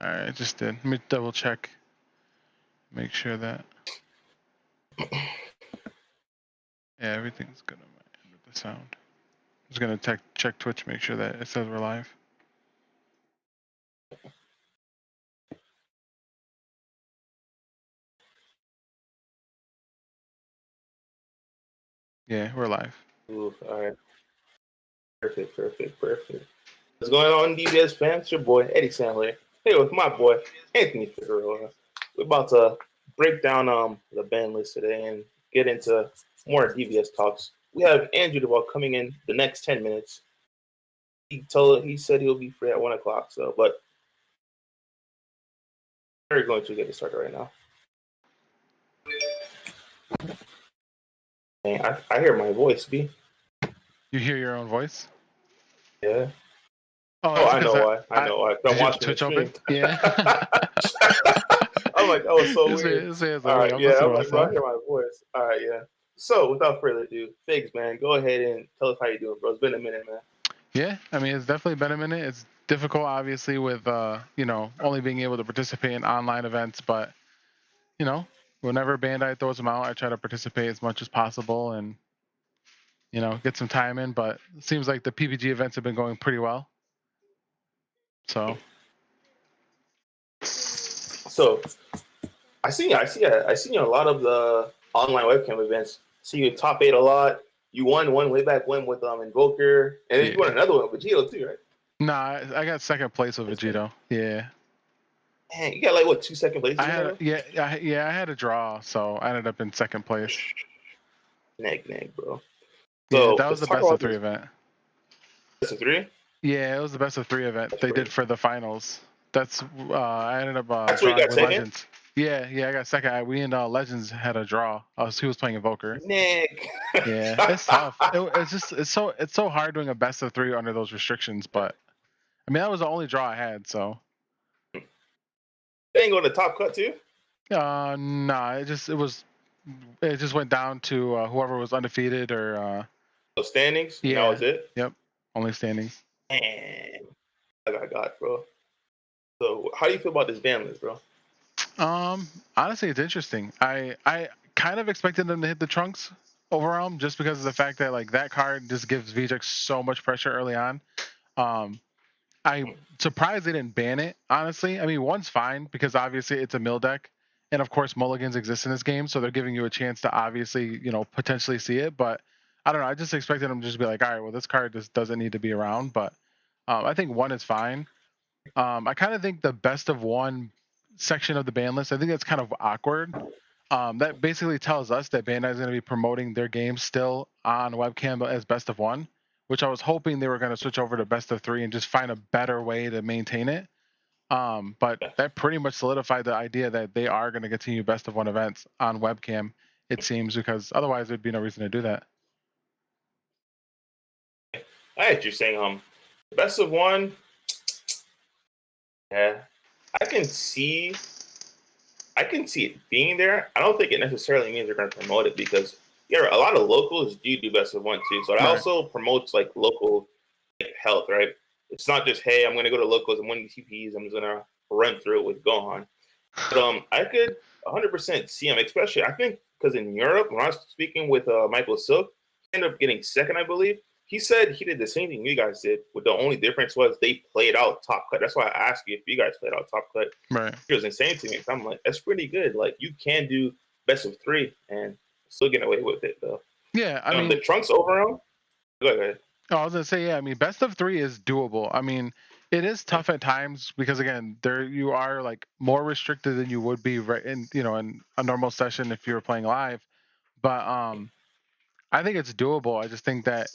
All right, I just did. Let me double check. Make sure that. Yeah, everything's good on my end with the sound. I'm just gonna check Twitch, make sure that it says we're live. Yeah, we're live. Ooh, all right. Perfect. What's going on, DBS fans? It's your boy, Eddie Sandler. Hey, with my boy, Anthony Figueroa. We're about to break down the band list today and get into more DBS talks. We have Andrew Duvall coming in the next 10 minutes. He said he'll be free at 1 o'clock, but we're going to get it started right now. Man, I hear my voice, B. You hear your own voice? Yeah. Oh, I know why. I'm watching Twitch the stream. open? Yeah. I'm like, that was so weird. All right, I'm yeah, listening I'm to like, bro, I myself. hear my voice. All right, yeah. So, without further ado, Figs, man, go ahead and tell us how you doing, bro. It's been a minute, man. Yeah, I mean, it's definitely been a minute. It's difficult, obviously, with only being able to participate in online events, but whenever Bandai throws them out, I try to participate as much as possible and get some time in. But it seems like the PPG events have been going pretty well. So I see you in a lot of the online webcam events. See you top 8 a lot. You won one way back when with Invoker, and then you won another one with Vegito too, right? Nah, I got second place with Vegito. Yeah. Man, you got like what, 2 second places? I had a draw, so I ended up in second place. Nag, bro. So yeah, that was the best of 3 event. Best of 3? Yeah, it was the best of 3 event they did for the finals. That's I ended up That's where you got with second? Legends. Yeah, I got second. We and Legends had a draw. He was playing Invoker. Nick. Yeah, it's tough. It's so hard doing a best of 3 under those restrictions. But I mean, that was the only draw I had. So they ain't going to top cut too. Nah. It just went down to whoever was undefeated or. Standings. Yeah. That was it. Yep. Only standings. Man, I got, bro. So, how do you feel about this ban list, bro? Honestly, it's interesting. I kind of expected them to hit the Trunks overall just because of the fact that like that card just gives VJX so much pressure early on. I'm surprised they didn't ban it, honestly. I mean, one's fine because obviously it's a mill deck, and of course mulligans exist in this game, so they're giving you a chance to obviously potentially see it. But I don't know. I just expected them to just be like, all right, well this card just doesn't need to be around. But I think one is fine. I kind of think the best of one section of the ban list, I think that's kind of awkward. That basically tells us that Bandai is going to be promoting their games still on webcam as best of one, which I was hoping they were going to switch over to best of 3 and just find a better way to maintain it. But that pretty much solidified the idea that they are going to continue best of one events on webcam, it seems, because otherwise there'd be no reason to do that. I heard you saying best of one. Yeah, I can see it being there. I don't think it necessarily means they're going to promote it because a lot of locals do best of one too. So it also promotes like local health, right? It's not just, hey, I'm going to go to locals and win TPs. I'm just going to run through it with Gohan. But I could 100% see him, especially I think because in Europe, when I was speaking with Michael Silk, he ended up getting second, I believe. He said he did the same thing you guys did, but the only difference was they played out top cut. That's why I asked you if you guys played out top cut. Right. He was insane to me. So I'm like, that's pretty good. Like, you can do best of 3 and still get away with it, though. Yeah, I mean, the Trunks overall. Go ahead. Oh, I was gonna say, yeah. I mean, best of 3 is doable. I mean, it is tough at times because again, there you are like more restricted than you would be right in in a normal session if you were playing live. But I think it's doable. I just think that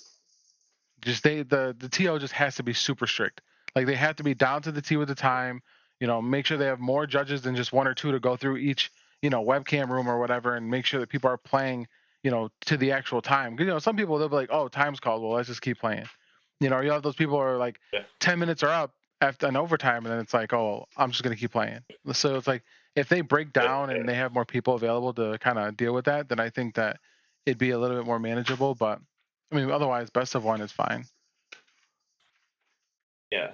the TO just has to be super strict. Like they have to be down to the T with the time. Make sure they have more judges than just 1 or 2 to go through each webcam room or whatever, and make sure that people are playing to the actual time. Because some people they'll be like, oh, time's called. Well, let's just keep playing. You have those people who are like 10 minutes are up after an overtime, and then it's like, oh, I'm just gonna keep playing. So it's like if they break down and they have more people available to kind of deal with that, then I think that it'd be a little bit more manageable. But I mean, otherwise, best of 1 is fine. Yeah,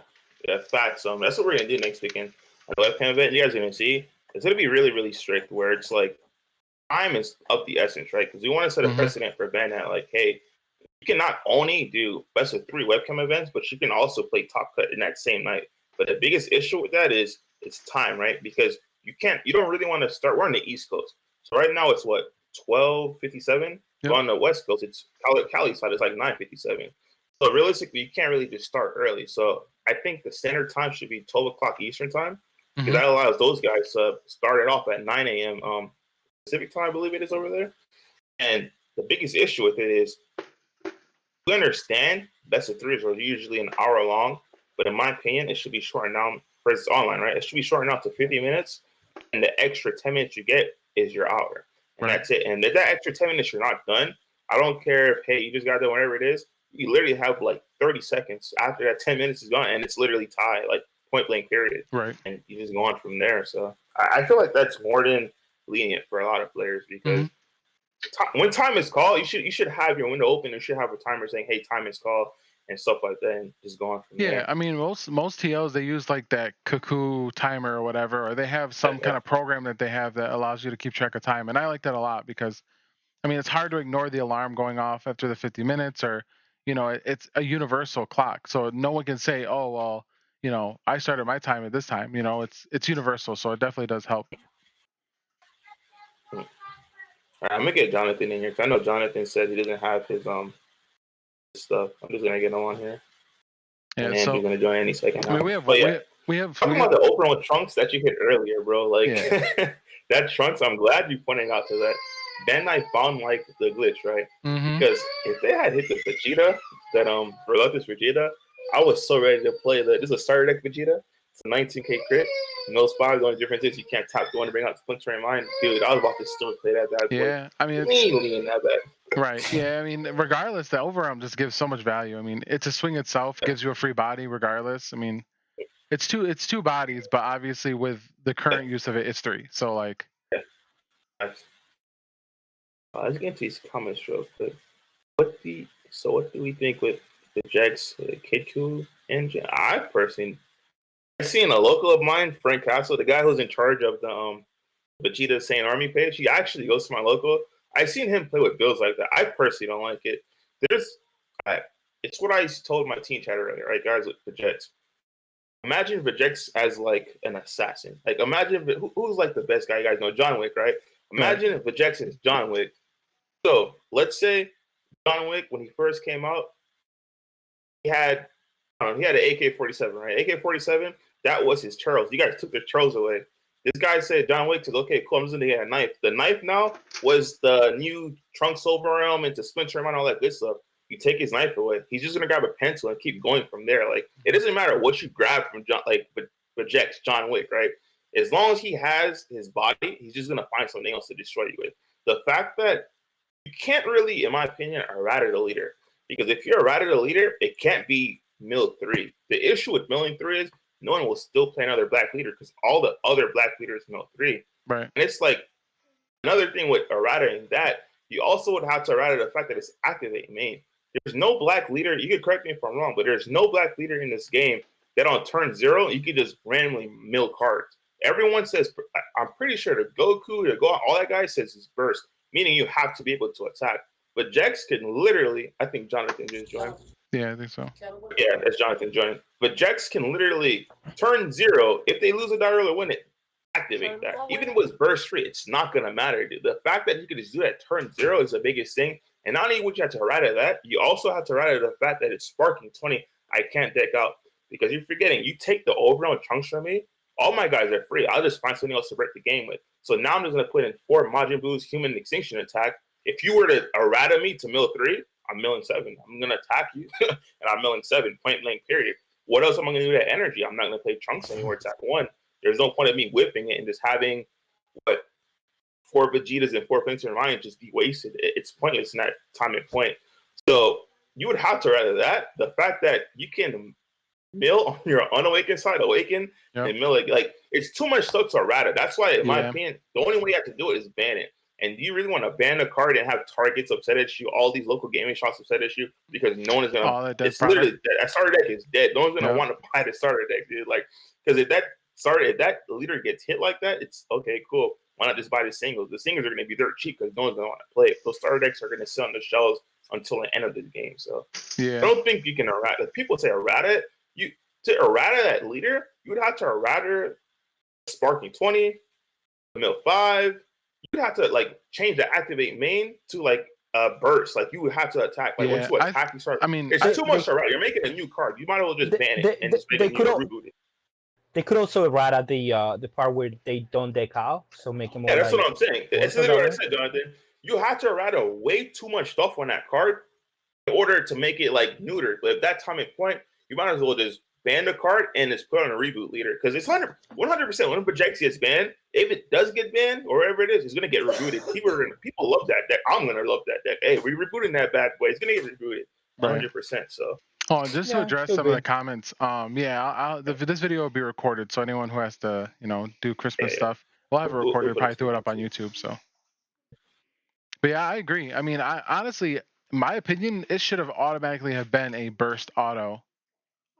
facts. That's what we're gonna do next weekend. the webcam event, you guys are gonna see it's gonna be really, really strict. Where it's like time is of the essence, right? Because we want to set a precedent for Bandit. Like, hey, you can not only do best of 3 webcam events, but you can also play Top Cut in that same night. But the biggest issue with that is it's time, right? Because you don't really want to start. We're on the East Coast, so right now it's what 12:57. Yep. On the West Coast, it's Cali side is like 9:57. So realistically, you can't really just start early. So I think the standard time should be 12 o'clock Eastern time, because that allows those guys to start it off at 9 a.m. Pacific time, I believe it is over there. And the biggest issue with it is, we understand best of 3s are usually an hour long, but in my opinion, it should be shortened down. For it's online, right? It should be shortened down to 50 minutes, and the extra 10 minutes you get is your hour, and that's it. And if that extra 10 minutes you're not done, I don't care if you just got done whatever it is. You literally have like 30 seconds after that 10 minutes is gone, and it's literally tied, like point blank period. Right. And you just go on from there. So I feel like that's more than lenient for a lot of players, because when time is called, you should have your window open. You should have a timer saying, "Hey, time is called," and stuff like that, and just going from there. Yeah, I mean, most TOs, they use like that cuckoo timer or whatever, or they have some kind of program that they have that allows you to keep track of time, and I like that a lot, because I mean, it's hard to ignore the alarm going off after the 50 minutes, or it's a universal clock, so no one can say, "Oh, well, I started my time at this time." It's universal, so it definitely does help. All right, I'm gonna get Jonathan in here, because I know Jonathan said he doesn't have his stuff. I'm just gonna get him on here. Yeah, and so he's gonna join any second now. I mean, we have talking about the overall Trunks that you hit earlier, bro. Like that Trunks, I'm glad you pointing out to that. Then I found like the glitch, right? Because if they had hit the Vegeta, that Relentless Vegeta, I was so ready to play this is a starter deck Vegeta. It's a 19k crit. No spot. The only difference is you can't tap the one to bring out Splintering Mind. Dude, I was about to still play that bad boy. Yeah, I mean, it's that bad. Right. Yeah, I mean, regardless, the overarm just gives so much value. I mean, it's a swing itself, gives you a free body regardless. I mean, it's two bodies, but obviously with the current use of it, it's 3. So like, let's get into these comments real quick. What do we think with the Jax Kidku engine? I seen a local of mine, Frank Castle, the guy who's in charge of the Vegeta Saiyan Army page. He actually goes to my local. I've seen him play with builds like that. I personally don't like it. It's what I told my team chat earlier, right, guys, with Vegeta. Imagine Vegeta as like an assassin. Like, imagine who's like the best guy you guys know, John Wick, right? Imagine if Vegeta is John Wick. So let's say John Wick, when he first came out, he had an AK-47, right? AK-47, that was his Charles. You guys took the Charles away. This guy said John Wick said, "Okay, cool, I'm just gonna get a knife." The knife now was the new Trunks Silver Realm into Splinter and all that good stuff. You take his knife away, he's just gonna grab a pencil and keep going from there. Like, it doesn't matter what you grab from John Wick, right? As long as he has his body, he's just gonna find something else to destroy you with. The fact that you can't really, in my opinion, errata the leader, because if you're errata the leader, it can't be mill 3. The issue with milling 3 is no one will still play another black leader, because all the other black leaders mill 3. Right. And it's like another thing with errata that you also would have to errata the fact that it's activate main. There's no black leader. You can correct me if I'm wrong, but there's no black leader in this game that on turn 0 you can just randomly mill cards. Everyone says, I'm pretty sure the Goku, the Gohan, all that guy says is burst, meaning you have to be able to attack. But Jax can literally, I think Jonathan just joined. Yeah, I think so. Yeah, that's Jonathan joined. But Jax can literally turn 0. If they lose a die or win it, activate that. Even with burst free, it's not going to matter. Dude. The fact that you can just do that turn 0 is the biggest thing. And not only would you have to errata that, you also have to errata the fact that it's sparking 20. I can't deck out. Because you're forgetting, you take the overall Trunks from me, all my guys are free. I'll just find something else to break the game with. So now I'm just going to put in 4 Majin Buu's Human Extinction Attack. If you were to errata me to mill 3, I'm milling 7. I'm going to attack you, and I'm milling 7, point blank, period. What else am I going to do with that energy? I'm not going to play Trunks anymore, attack 1. There's no point of me whipping it and just having, 4 Vegetas and 4 Flints in mind just be wasted. It's pointless in that time and point. So you would have to errata that. The fact that you can mill on your unawakened side, awaken, and mill it, like, it's too much stuff to errata. That's why, in my opinion, the only way you have to do it is ban it. And do you really want to ban a card and have targets upset at you, all these local gaming shops upset at you, because no one is gonna? It's literally dead. That starter deck is dead. No one's gonna want to buy the starter deck, dude. Like, because if that If that leader gets hit like that, it's okay, cool. Why not just buy the singles? The singles are going to be dirt cheap because no one's going to want to play it. Those starter decks are going to sit on the shelves until the end of the game. So I Yeah. don't think you can errata. Like, people say errata it. To errata that leader, you would have to errata Sparking 20, Mill 5. You'd have to like change the activate main to like burst. Like you would have to attack. Like once Yeah. you attack, you start. I mean, It's too much to errata. You're making a new card. You might as well just ban it and just make a new reboot it. They could also errata the part where they don't deck out, so make it more. Yeah, that's like, what I'm saying. That's literally what I said, Jonathan. You have to errata way too much stuff on that card in order to make it like neutered. But at that time and point, you might as well just ban the card and just put on a reboot leader because it's 100% when a project gets banned. If it does get banned or whatever it is, it's gonna get rebooted. People love that deck. I'm gonna love that deck. Hey, we're rebooting that bad boy. It's gonna get rebooted 100%. So. Oh, just to address some of the comments, this video will be recorded, so anyone who has to, do Christmas stuff, we'll have it recorded, probably throw it up on YouTube. So, but yeah, I agree. I mean, honestly, my opinion, it should have automatically have been a burst auto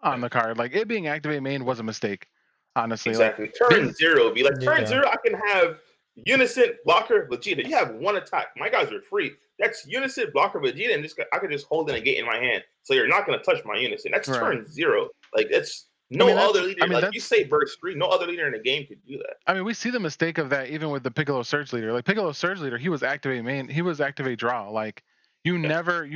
on the card. Like it being activate main was a mistake, honestly. Exactly. Like, turn 0 be like turn 0. I can have Unison, Blocker, Vegeta. You have one attack. My guys are free. That's Unison, Blocker, Vegeta, and I could just hold in a gate in my hand. So you're not going to touch my Unison. That's turn 0. Like that's other leader. Like you say burst 3, no other leader in the game could do that. I mean, we see the mistake of that even with the Piccolo Surge leader. Like Piccolo Surge leader, he was activate main. He was activate draw. Like you never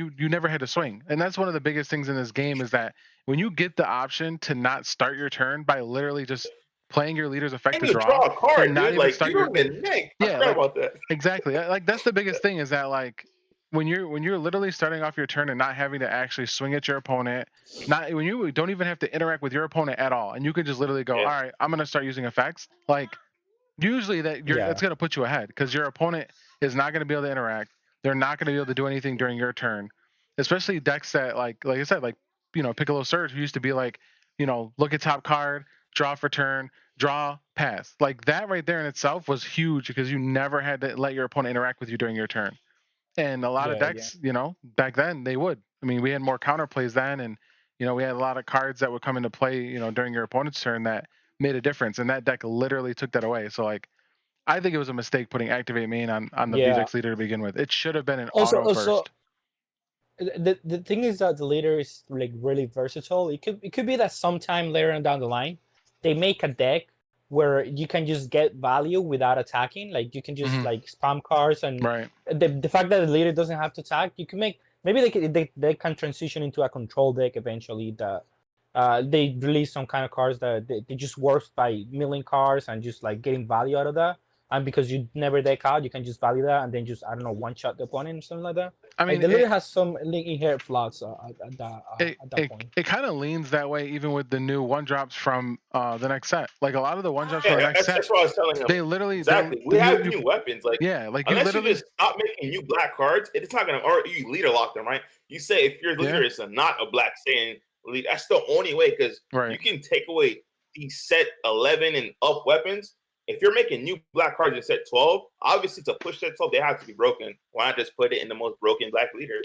had to swing. And that's one of the biggest things in this game is that when you get the option to not start your turn by literally just playing your leader's effective draw a card, and not even like, start your about that. Exactly. Like that's the biggest thing is that like when you're literally starting off your turn and not having to actually swing at your opponent, when you don't even have to interact with your opponent at all, and you can just literally go, all right, I'm gonna start using effects. Like usually that's gonna put you ahead because your opponent is not gonna be able to interact. They're not gonna be able to do anything during your turn, especially decks that like I said, like Piccolo Surge, who used to be like look at top card, draw for turn, draw, pass. Like that right there in itself was huge because you never had to let your opponent interact with you during your turn. And a lot of decks, back then they would. I mean, we had more counterplays then, and we had a lot of cards that would come into play, during your opponent's turn that made a difference. And that deck literally took that away. So like, I think it was a mistake putting activate main on the VJX leader to begin with. It should have been an auto burst. The thing is that the leader is like really versatile. It could be that sometime later on down the line, they make a deck where you can just get value without attacking. Like you can just like spam cards, and the fact that the leader doesn't have to attack, you can make maybe they can transition into a control deck eventually. That they release some kind of cards that they just work by milling cards and just like getting value out of that. And because you never deck out, you can just value that and then just one shot the opponent or something like that. I mean, the leader has some inherent flaws at that point. It kind of leans that way, even with the new 1-drops from the next set. Like a lot of the 1-drops from the next set, that's what I was telling him. They literally we have new weapons. Like like unless you just stop making new black cards, it's not gonna. Or you leader lock them, right? You say if your leader is not a black Saiyan lead, that's the only way because you can take away these set 11 and up weapons. If you're making new black cards in set 12, obviously to push set 12, they have to be broken. Why not just put it in the most broken black leader?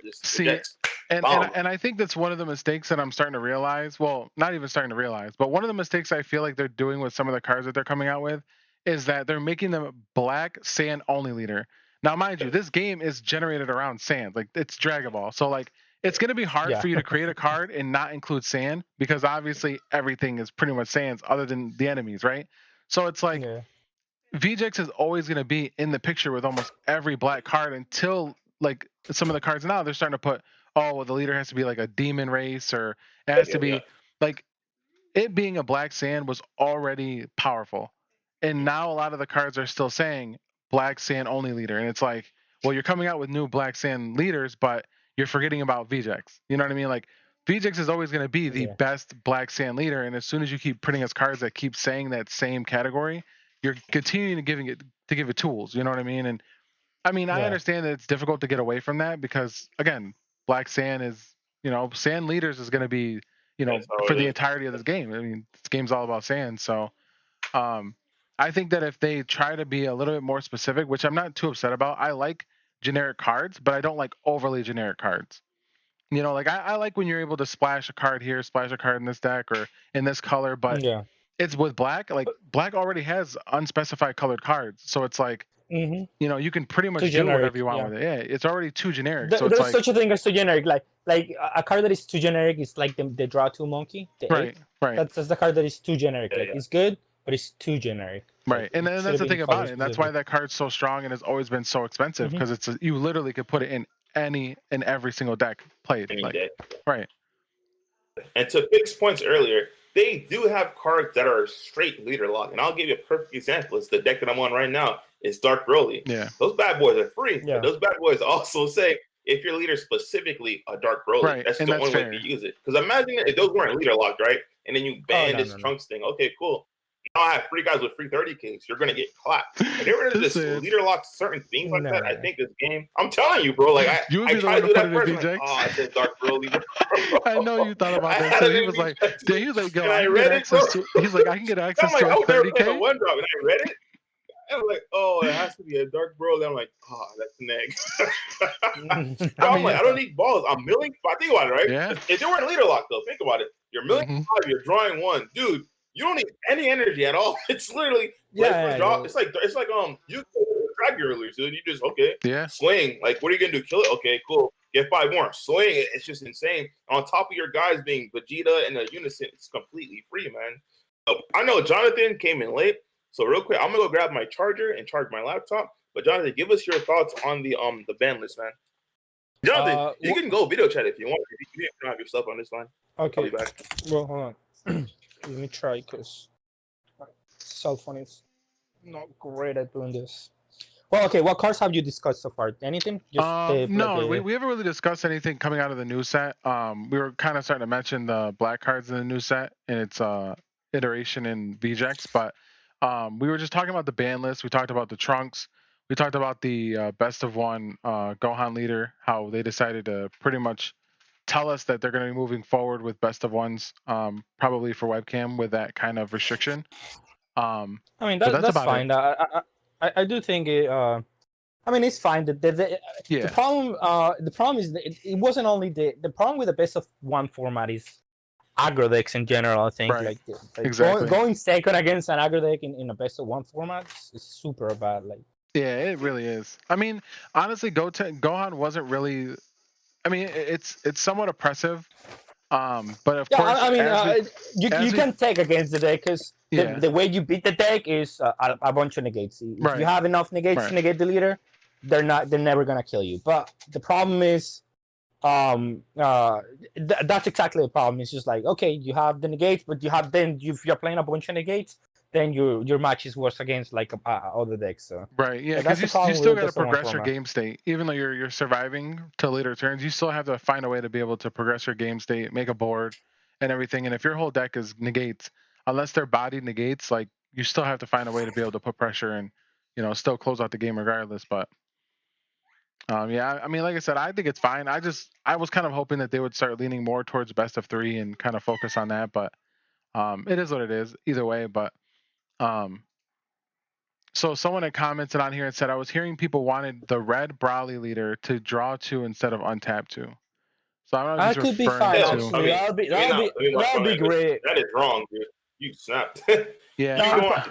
And I think that's one of the mistakes that I'm starting to realize. Well, not even starting to realize, but one of the mistakes I feel like they're doing with some of the cards that they're coming out with is that they're making them black sand only leader. Now, mind you, this game is generated around sand. Like it's Dragon Ball. So like it's going to be hard for you to create a card and not include sand because obviously everything is pretty much sands other than the enemies, right? So it's like VJX is always going to be in the picture with almost every black card until like some of the cards now they're starting to put, the leader has to be like a demon race or it has to be like it being a black sand was already powerful. And now a lot of the cards are still saying black sand only leader. And it's like, well, you're coming out with new black sand leaders, but you're forgetting about VJX. You know what I mean? Like VJX is always going to be the best black sand leader. And as soon as you keep printing us cards that keep saying that same category, you're continuing to give it tools. You know what I mean? And I mean, I understand that it's difficult to get away from that because again, black sand is, sand leaders is going to be, for the entirety of this game. I mean, this game's all about sand. So, I think that if they try to be a little bit more specific, which I'm not too upset about, I like generic cards, but I don't like overly generic cards. Like I like when you're able to splash a card here, splash a card in this deck or in this color, but it's with black. Like black already has unspecified colored cards, so it's like Mhm. you can pretty Too much do generic. whatever you want Yeah. with it. Yeah, it's already too generic. So it's There's like such a thing as too generic. Like a card that is too generic is like the draw two monkey, the right, ape. right, That's the card that is too generic. Like Yeah. it's good, but it's too generic. Like right. And it then should that's have the been thing color about it, and that's why specific. that card's so strong and has always been so expensive Mhm. because you literally could put it in every single deck played. Any Like day. right. And to fix points earlier, they do have cards that are straight leader lock. And I'll give you a perfect example. It's the deck that I'm on right now. It's Dark Broly. Yeah. Those bad boys are free, Yeah. but those bad boys also say if your leader specifically a Dark Broly, Right, that's and the that's only way fair. to use it. Because imagine if those weren't leader locked, right? And then you ban no, this no. Trunks thing. Okay, cool. Now I have free guys with free 30Ks. You're gonna get clapped. If they were to just Listen. leader lock certain things like No, that, no, I no. think this game. I'm telling you, bro. Like You would I be the tried one to to do put that it in first. I'm like, VJX. oh, it says Dark Broly. Bro. I know you thought about I that had too. it He in was like, VJX. he was like, yo, And I I can get read it, bro. access to. He's like, I can get I'm access like, to a I was never playing a 30K. one drop, and I read it. I was like, oh, it has to be a Dark Broly. I'm like, oh, that's next. I'm like, I don't need balls. I'm milling. But think about it, right? Yeah. If they weren't leader lock, though, think about it. You're milling five, you're drawing one, dude. You don't need any energy at all. It's literally drop. It's like you drag your release, dude. You just swing. Like, what are you gonna do? Kill it? Okay, cool. Get 5 more. Swing. It's just insane. On top of your guys being Vegeta and a Unison, it's completely free, man. I know Jonathan came in late, so real quick, I'm gonna go grab my charger and charge my laptop. But Jonathan, give us your thoughts on the ban list, man. Jonathan, you can go video chat if you want. If you don't have your stuff on this line. Okay. I'll be back. Well, hold on. Let me try because my cell phone is not great at doing this. Well, okay. What cards have you discussed so far? Anything? Just No, we haven't really discussed anything coming out of the new set. We were kind of starting to mention the black cards in the new set and its iteration in VJX, but we were just talking about the ban list. We talked about the Trunks. We talked about the best of one Gohan leader, how they decided to pretty much tell us that they're going to be moving forward with best of ones, probably for webcam with that kind of restriction. I mean, but that's fine. I do think it. I mean, it's fine. The problem is that it wasn't only the problem with the best of one format is aggro decks in general. I think Right. like Exactly. going second against an aggro deck in a best of one format is super bad. Like Yeah, it really is. I mean, honestly, Gohan wasn't really. I mean, it's somewhat oppressive. But of course, I mean, you can take against the deck because the way you beat the deck is a bunch of negates. If you have enough negates to negate the leader, they're never gonna kill you. But the problem is, that's exactly the problem. It's just like, okay, you have the negates, but if you're playing a bunch of negates, then your match is worse against like other decks. So. Right, yeah, because you still got to progress your game state. Even though you're surviving to later turns, you still have to find a way to be able to progress your game state, make a board, and everything. And if your whole deck is negates, unless they're body negates, like you still have to find a way to be able to put pressure and still close out the game regardless. But yeah, I mean, like I said, I think it's fine. I was kind of hoping that they would start leaning more towards best of 3 and kind of focus on that. But it is what it is either way. But so someone had commented on here and said, I was hearing people wanted the red Brawley leader to draw 2 instead of untap 2. So I don't know if that could be fine. Actually, that'll be great. That is wrong, dude. You snapped. Yeah.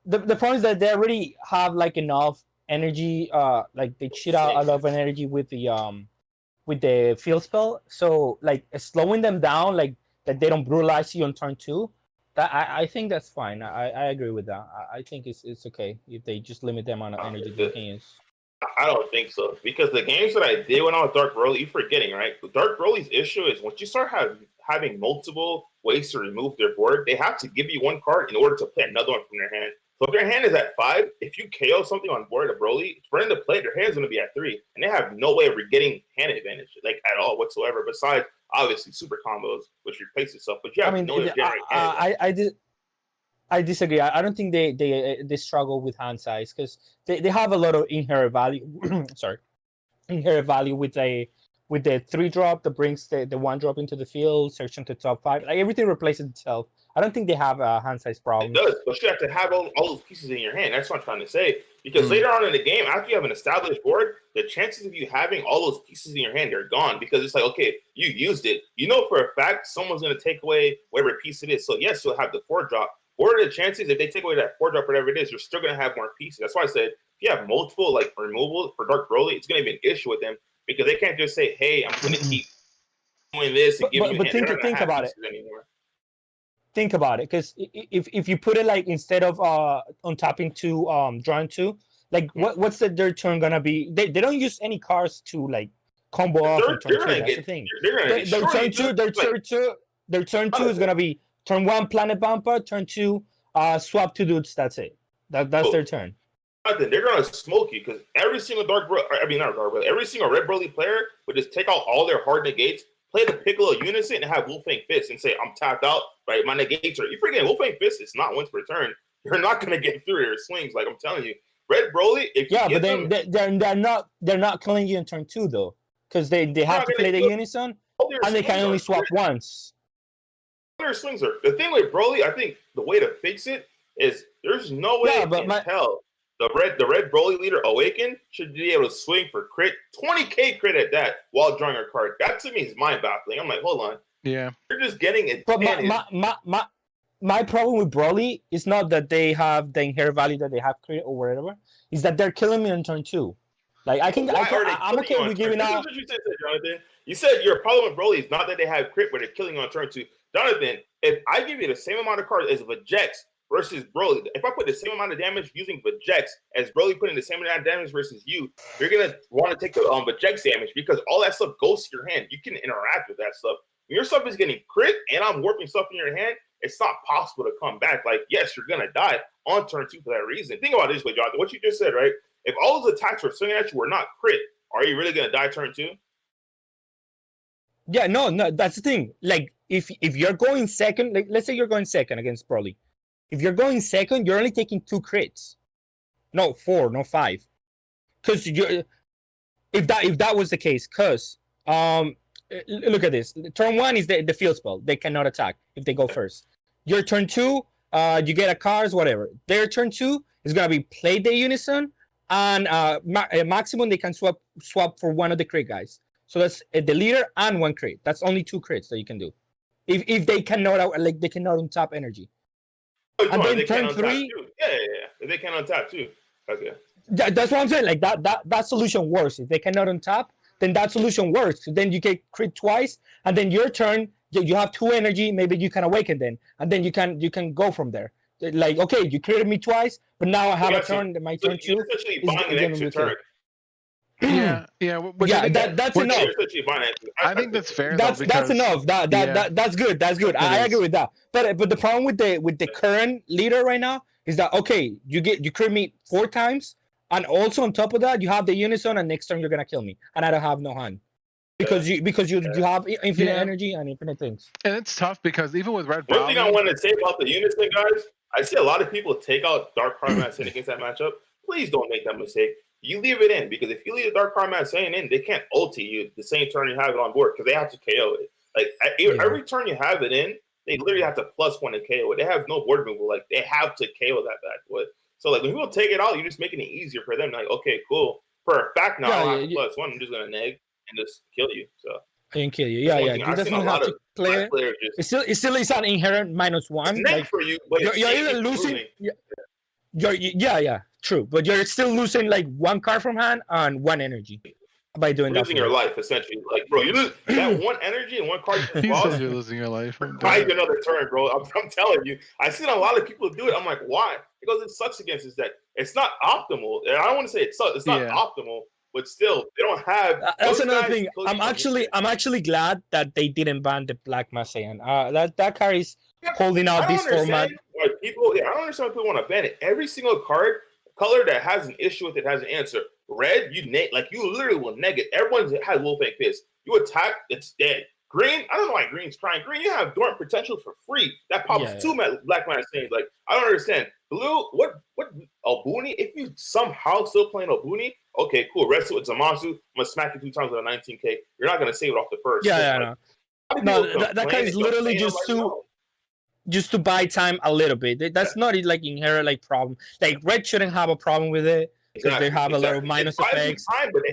The point is that they already have like enough energy. Like they cheat out a lot of energy with the field spell. So like slowing them down, like that they don't brutalize you on turn 2. That I think that's fine. I agree with that. I think it's okay if they just limit the amount of energy they can use. I don't think so, because the games that I did when I was Dark Broly, you're forgetting, right? Dark Broly's issue is once you start having multiple ways to remove their board, they have to give you one card in order to play another one from their hand. So if their hand is at 5, if you KO something on board of Broly, for them to play, their hand's going to be at 3, and they have no way of getting hand advantage, like at all whatsoever, besides obviously super combos, which replace itself. But yeah, no way to generate hand. I disagree. I don't think they struggle with hand size because they have a lot of inherent value. Sorry, inherent value with the 3-drop that brings the 1-drop into the field, search into top 5. Like everything replaces itself I don't think they have hand size It problems. does, but you have to have all those pieces in your hand. That's what I'm trying to say. Because later on in the game, after you have an established board, the chances of you having all those pieces in your hand are gone because it's like, okay, you used it. You know for a fact someone's going to take away whatever piece it is. So yes, you'll have the 4-drop. What are the chances if they take away that 4-drop, whatever it is, you're still going to have more pieces? That's why I said if you have multiple like removals for Dark Broly, it's going to be an issue with them because they can't just say, hey, I'm going to keep doing this and giving you but think about it. Anymore. Think about it, because if you put it like instead of on tapping 2, drawing 2, like what's their turn gonna be? They don't use any cards to like combo off on turn 2. That's the thing. Their turn 2 is gonna be turn 1 Planet Vampa, turn 2 swap 2 dudes. That's it. That's their turn. They're gonna smoke you because every single every single Red Broly player would just take out all their hard negates, play the Piccolo Unison, and have Wolfang Fist and say, I'm tapped out, right? My negates are... You forget, Wolfang Fist is not once per turn. You're not going to get through your swings, like I'm telling you. Red Broly, if you but then they're not killing you in turn 2, though, because they have to play the Unison, and they can only swap once. Their swings are... The thing with Broly, I think the way to fix it is there's no way in hell the red Broly leader Awaken should be able to swing for crit, 20k crit at that while drawing a card. That to me is mind baffling. I'm like, hold on. Yeah. You're just getting it. But my problem with Broly is not that they have the inherent value that they have crit or whatever. Is that they're killing me on turn 2. Like I'm okay with giving out. What you said, Jonathan. You said your problem with Broly is not that they have crit, but they're killing on turn 2. Jonathan, if I give you the same amount of cards as Vegeks versus Broly, if I put the same amount of damage using Vegeks as Broly putting the same amount of damage versus you, you're gonna want to take the Vegeks damage because all that stuff goes to your hand. You can interact with that stuff. When your stuff is getting crit and I'm warping stuff in your hand, it's not possible to come back. Like, yes, you're gonna die on turn 2 for that reason. Think about it this way, Jonathan. What you just said, right? If all those attacks were swinging at you were not crit, are you really gonna die turn 2? Yeah, no, that's the thing. Like, if you're going second, like let's say you're going second against Broly. If you're going second, you're only taking 2 crits. No, 4, no 5. Because if that was the case, because look at this. Turn 1 is the field spell. They cannot attack if they go first. Your turn 2, you get a cards, whatever. Their turn 2 is gonna be play the Unison, and maximum they can swap for one of the crit guys. So that's the leader and 1 crit. That's only 2 crits that you can do. If they cannot they cannot untap energy. And then turn 3, yeah. They can untap too. Okay. That's what I'm saying. Like that solution works. If they cannot untap, then that solution works. Then you get crit twice, and then your turn, you have 2 energy. Maybe you can awaken then, and then you can go from there. Like, okay, you critted me twice, but now I have a turn. My turn 2 is buying an extra turn. Yeah. That's enough. I think that's fair. That's enough. That's good. That's good. I agree with that. But the problem with the current leader right now is that, okay, you crit me 4 times, and also on top of that you have the Unison, and next turn you're gonna kill me, and I don't have no hand because you have infinite energy and infinite things. And it's tough because even with Red Broly. One thing I want to say about the Unison guys, I see a lot of people take out Dark Karma against that matchup. Please don't make that mistake. You leave it in, because if you leave the Dark Karma saying in, they can't ulti you the same turn you have it on board because they have to KO it. Like every turn you have it in, they literally have to +1 to KO it. They have no board removal. Like they have to KO that bad boy. So like when people take it out, you're just making it easier for them. Like, okay, cool. For a fact now, I have +1. I'm just gonna neg and just kill you. So I can kill you. Yeah. It doesn't have to play. It still is an inherent -1. It's like, for you, but you're either losing. Yeah. True, but you're still losing like 1 card from hand and 1 energy by doing that. Losing your life, essentially. Like, bro, you lose that 1 energy and 1 card. You're losing your life. Buy another turn, bro. I'm telling you. I've seen a lot of people do it. I'm like, why? Because it sucks against his deck. It's not optimal. I don't want to say it sucks. It's not optimal, but still, they don't have. That's another thing. I'm actually glad that they didn't ban the Black Masayan. That card is holding out this format. I don't understand why people want to ban it. Every single card. Color that has an issue with it has an answer. Red, you literally will neg it. Everyone has Wolfang Fist. You attack, it's dead. Green, I don't know why green's crying. Green, you have dormant potential for free. That pops 2 Black Mana Saiyans. Like, I don't understand. Blue, what Obuni? If you somehow still playing Obuni, okay, cool. Rest it with Zamasu. I'm gonna smack you 2 times with a 19k. You're not gonna save it off the first. No, that guy is literally just too. just to buy time a little bit. That's not like inherent like problem. Like red shouldn't have a problem with it because they have a lot of minus effects.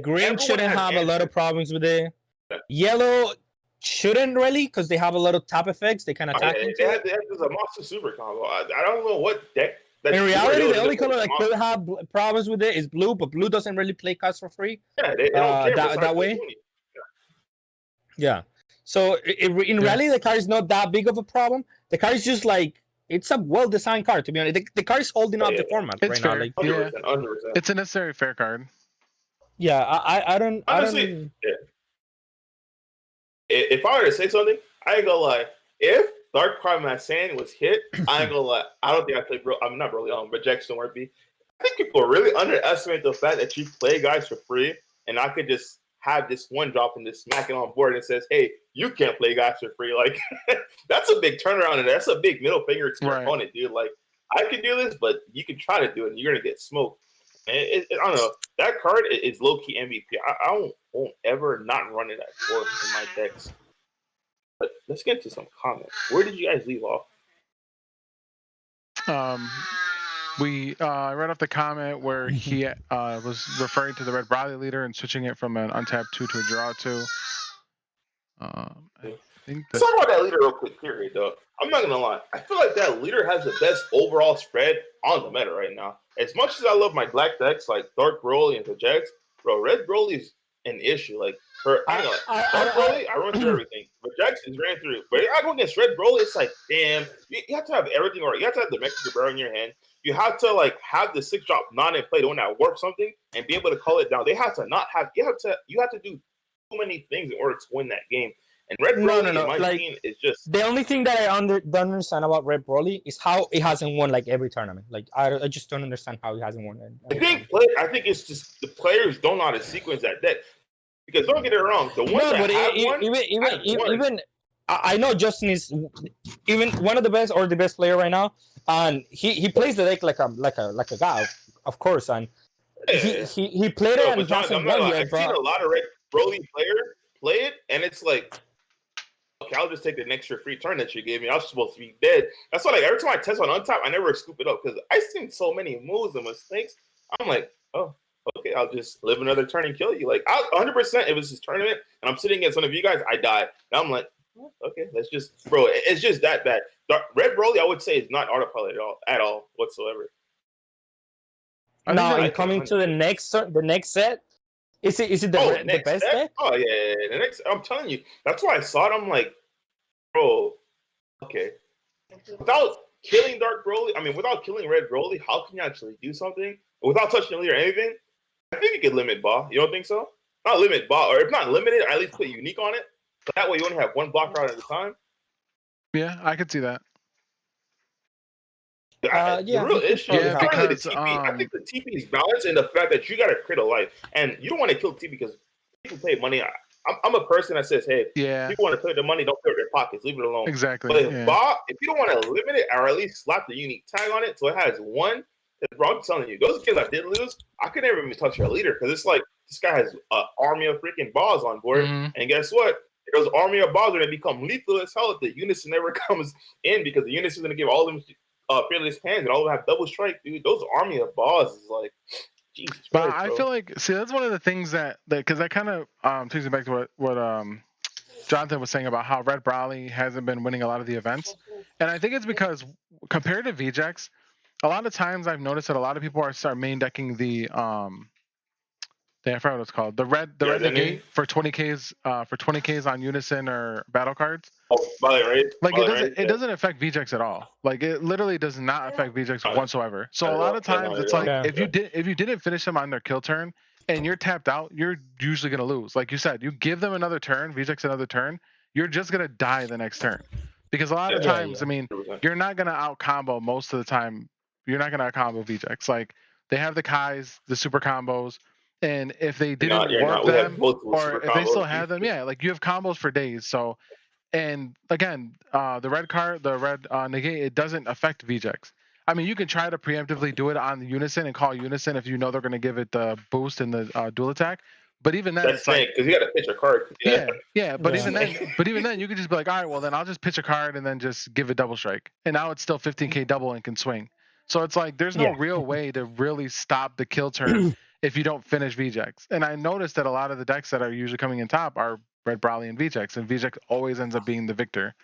Green shouldn't have a lot of problems with it. Yellow shouldn't really because they have a lot of tap effects. They can attack into it. They have a monster super combo. I don't know what deck. In reality, the only color that could have problems with it is blue, but blue doesn't really play cards for free. Yeah, they don't care that way. Yeah. So in reality, the card is not that big of a problem. The card is just like it's a well-designed card. To be honest, the card is holding up the format it's right fair. now. Like, 100%. It's a necessary fair card. Yeah, I don't. Honestly, I don't... Yeah. If I were to say something, I ain't gonna lie. If Dark Prime Sand was hit, I ain't gonna lie. I don't think I played I'm not really on, but Jackson Murphy. I think people really underestimate the fact that you play guys for free, and I could just have this one drop and just smack it on board and says, "Hey, you can't play guys for free." Like that's a big turnaround, and that's a big middle finger to your opponent, dude. Like I can do this, but you can try to do it, and you're gonna get smoked. And I don't know. That card is low key MVP. I won't ever not run it at 4 in my decks. But let's get into some comments. Where did you guys leave off? We read off the comment where he was referring to the red Bradley leader and switching it from an untapped 2 to a draw 2. I think let's talk about that leader real quick, period, though. I'm not going to lie. I feel like that leader has the best overall spread on the meta right now. As much as I love my black decks like Dark Broly and the Jags, bro, red Broly's an issue. Like, Dark Broly, I run through everything. But Jags is ran through. But I go against red Broly, it's like, damn, you have to have everything right. You have to have the Mexican Barrel in your hand. You have to like have the 6-drop non in play, the one that warp something, and be able to call it down. They have to not have. You have to do too many things in order to win that game. And Red Broly, in my opinion, is just the only thing that I don't understand about Red Broly is how it hasn't won like every tournament. Like I just don't understand how it hasn't won. I think it's just the players don't know how to sequence that deck. Because don't get it wrong, the ones that have won, even I know Justin is even one of the best or the best player right now, and he plays the deck like a guy, of course, and he played it and hasn't won yet. I've seen a lot of Red Broly players play it, and it's like, okay, I'll just take the extra free turn that you gave me. I was supposed to be dead. That's why, like, every time I test on untap, I never scoop it up because I've seen so many moves and mistakes. I'm like, oh, okay, I'll just live another turn and kill you. Like, 100%, it was this tournament, and I'm sitting against one of you guys, I died. And I'm like, okay, let's just, bro, it's just that bad. Red Broly, I would say, is not autopilot at all whatsoever. Now, coming to the next set, is it the best deck? Oh yeah, the next. I'm telling you, that's why I saw it. I'm like, bro, okay. Without killing Dark Broly, without killing Red Broly, how can you actually do something without touching the leader or anything? I think you could limit Ba. You don't think so? Not limit Ba, or if not limited, at least put unique on it. So that way you only have one block route at a time. Yeah, I could see that. The real issue is because I think the TP is balanced in the fact that you got to crit a life, and you don't want to kill TP because people pay money. I'm a person that says, hey, people want to pay the money, don't pay their pockets, leave it alone. Exactly. But if you don't want to limit it, or at least slap the unique tag on it, so it has one. Bro, I'm telling you, those kids I did lose, I could never even touch your leader because it's like this guy has an army of freaking balls on board, and guess what? Those army of balls are going to become lethal as hell if the unison never comes in because the unison is going to give all of them fearless hands and all of them have double strike, dude. Those army of balls is like, Jesus Christ, but I feel like, see, that's one of the things that because that kind of takes me back to what Jonathan was saying about how Red Broly hasn't been winning a lot of the events, and I think it's because compared to VJax, a lot of times I've noticed that a lot of people are main decking the I forgot what it's called, the red negate for 20Ks on unison or battle cards. Like it doesn't affect VJax at all. Like it literally does not affect VJax whatsoever. So a lot of times it's like if you didn't finish them on their kill turn and you're tapped out, you're usually gonna lose. Like you said, you give them another turn, VJax another turn, you're just gonna die the next turn. Because a lot of times, you're not gonna out combo most of the time. You're not gonna out combo VJax. Like they have the Kais, the super combos. And if they didn't warp them, or if they still have them, like you have combos for days. So, and again, the red negate, it doesn't affect VJax. You can try to preemptively do it on the unison and call unison if you know they're going to give it the boost in the dual attack. But even then, That's it's like because you got to pitch a card. yeah. But Yeah. even then, you could just be like, all right, well then I'll just pitch a card and then just give it double strike, and now it's still 15k double and can swing. So it's like there's no Yeah. real way to really stop the kill turn if you don't finish VJX. And I noticed that a lot of the decks that are usually coming in top are Red Brawly and VJX, and VJX always ends up being the victor.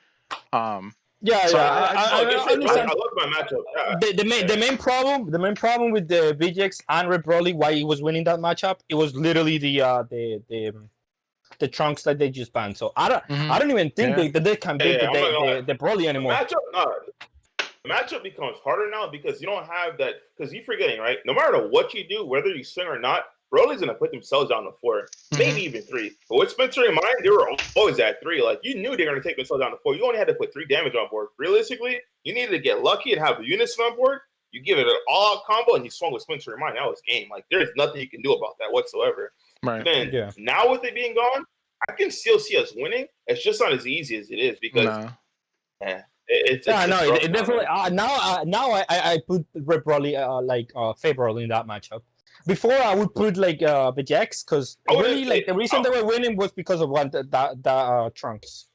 Yeah, So yeah. I I understand. love my matchup. The main problem with the VGX and Red Broly, why he was winning that matchup, it was literally the trunks that they just banned. So I don't even think they can beat the Broly anymore. The matchup becomes harder now because you don't have that. Because you're forgetting, right? No matter what you do, whether you swing or not, Broly's gonna put themselves down to 4, maybe even 3. But with Spencer in mind, they were always at 3. Like you knew they were gonna take themselves down to 4. You only had to put 3 damage on board. Realistically, you needed to get lucky and have the unison on board. You give it an all-out combo and you swung with Spencer in mind. That was game. Like there's nothing you can do about that whatsoever. Right. Then now with it being gone, I can still see us winning. It's just not as easy as it is because it's it definitely now I put Red Broly favorable in that matchup. Before I would put like Vegeks because really like the reason they were winning was because of the trunks.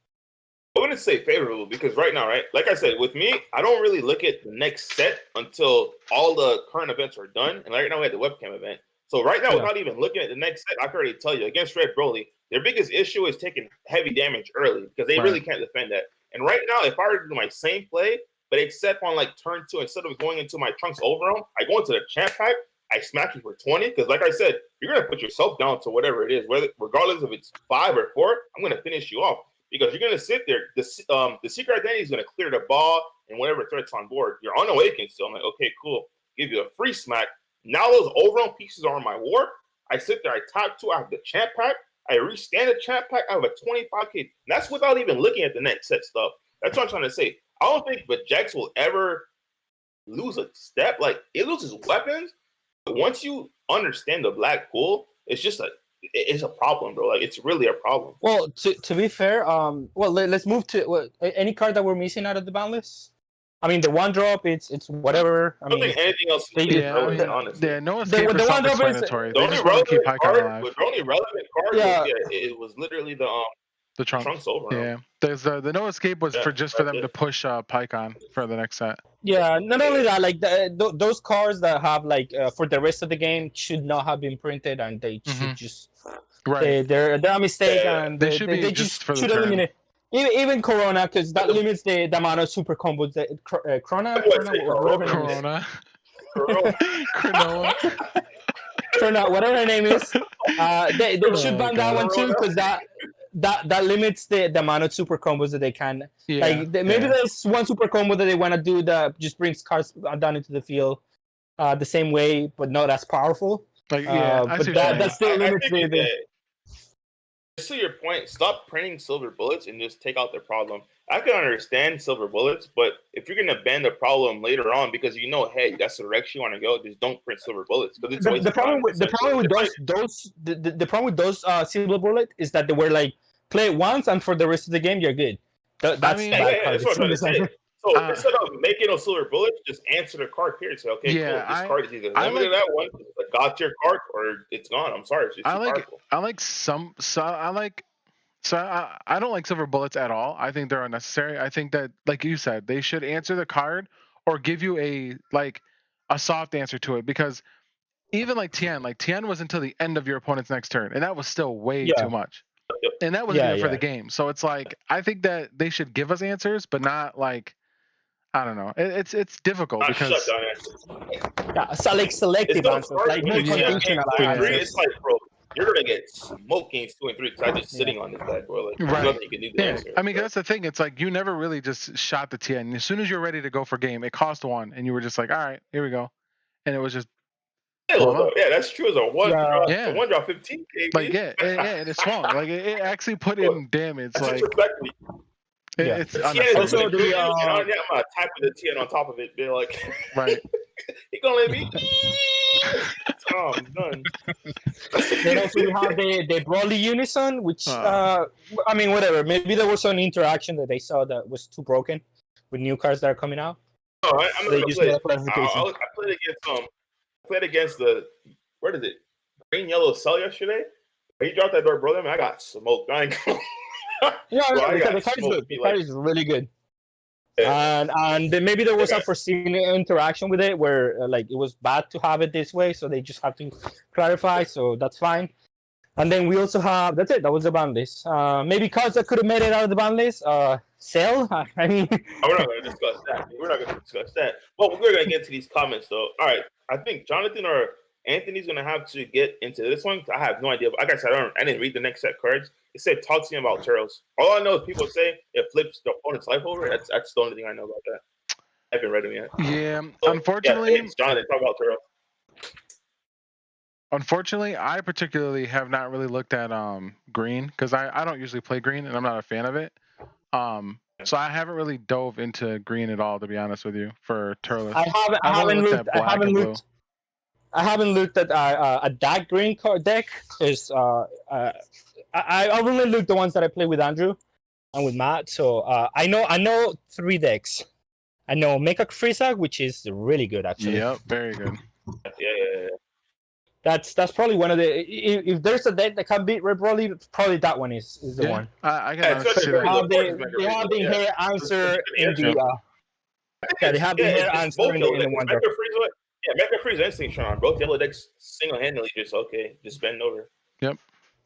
I wouldn't say favorable because right now, right, like I said, with me, I don't really look at the next set until all the current events are done. And right now we had the webcam event. So right now, without even looking at the next set, I can already tell you against Red Broly, their biggest issue is taking heavy damage early because they really can't defend that. And right now, if I were to do my same play, but except on like turn 2, instead of going into my trunks overroam, I go into the champ pack, I smack you for 20. Because like I said, you're gonna put yourself down to whatever it is, regardless if it's 5 or 4, I'm gonna finish you off. Because you're gonna sit there, the secret identity is gonna clear the ball and whatever threats on board. You're unawakened still. I'm like, okay, cool. Give you a free smack. Now those overroam pieces are on my ward. I sit there, I top 2, I have the champ pack. I restand the champ pack. I have a 25k. And that's without even looking at the next set stuff. That's what I'm trying to say. I don't think Vegeks will ever lose a step. Like it loses weapons, but once you understand the black pool, it's a problem, bro. Like it's really a problem. Well, to be fair, let's move to any card that we're missing out of the ban list. I mean, the one drop, it's whatever. I don't think anything else is relevant, honestly. Yeah, no escape is self-explanatory. They just want to keep Pycon alive. The only relevant card it was literally the trunks over. Yeah, there's the no escape was for them to push Pycon for the next set. Yeah, not only that, like those cards that have like for the rest of the game should not have been printed, and they should just they're a mistake, and they should just for the turn. Eliminate. Even Corona, because that limits the amount of super combos that Corona, whatever her name is. They should ban that one too, because that limits the amount of super combos that they can. Maybe there's one super combo that they want to do that just brings cards down into the field the same way, but not as powerful. But that still limits the. To your point, stop printing silver bullets and just take out the problem. I can understand silver bullets, but if you're gonna ban the problem later on because hey, that's the direction you want to go, just don't print silver bullets. Because it's the problem with those silver bullets is that they were like play it once and for the rest of the game you're good. That's what I'm trying to say. So instead of making those silver bullets, just answer the card period. Say, okay, cool. This card is either limited that one, a god tier card, or it's gone. I'm sorry, it's too powerful. I don't like silver bullets at all. I think they're unnecessary. I think that, like you said, they should answer the card or give you a soft answer to it, because even Tien was until the end of your opponent's next turn, and that was still way too much. And that wasn't even for the game. So it's like I think that they should give us answers, but not like. I don't know. It's difficult because selective answers, like no conventional answers. It's like, bro, you're gonna get smoked games 2 and 3 because I'm just sitting on this bad, bro. Like, there's nothing you can do to answer. I mean, that's the thing. It's like you never really just shot the TN. As soon as you're ready to go for game, it cost 1, and you were just like, all right, here we go, and it was just. Yeah, that's true. As a one drop 15k. Like and it swung. Like it actually put in damage. Like. It's also I'm gonna type the TN on top of it. Be like, he gonna let me. I'm done. Then also we have the Broly Unison, which I mean, whatever. Maybe there was some interaction that they saw that was too broken with new cards that are coming out. I'm gonna play. I played against the where is it? Green Yellow Cell yesterday. He dropped that Dark Brother, man. I got smoked. I ain't gonna... Yeah, Bro, I the got card is smoked. good. The card is really good. Yeah. And then maybe there was a foreseen interaction with it where like it was bad to have it this way, so they just have to clarify. So that's fine. And then we also have that's it. That was the ban list. Maybe cards that could have made it out of the ban list. Sale. I mean, We're not going to discuss that. We're not going to discuss that. But we're going to get to these comments though. All right, I think Jonathan or Anthony's going to have to get into this one. I have no idea. Like I said, I didn't read the next set cards. It said talk to me about Turtles. All I know is people say it flips the opponent's life over. That's the only thing I know about that. I haven't read them yet. Yeah, So, unfortunately, yeah, Jonathan, talk about Turtles. Unfortunately, I particularly have not really looked at green because I don't usually play green and I'm not a fan of it. So I haven't really dove into green at all, to be honest with you, for Turles. I haven't looked at a dark green card deck. Is I only looked the ones that I play with Andrew and with Matt. So I know 3 decks. I know Mecha Frieza, which is really good actually. Yep, very good. Yeah. That's probably one of the if there's a deck that can beat Red Broly, probably that one is the one. I can honestly see They that. have the inherent answer in the they have the inherent answer in the one drop. Mecha Frieza Instinct Tron. Both yellow decks single-handedly just bend over. Yep.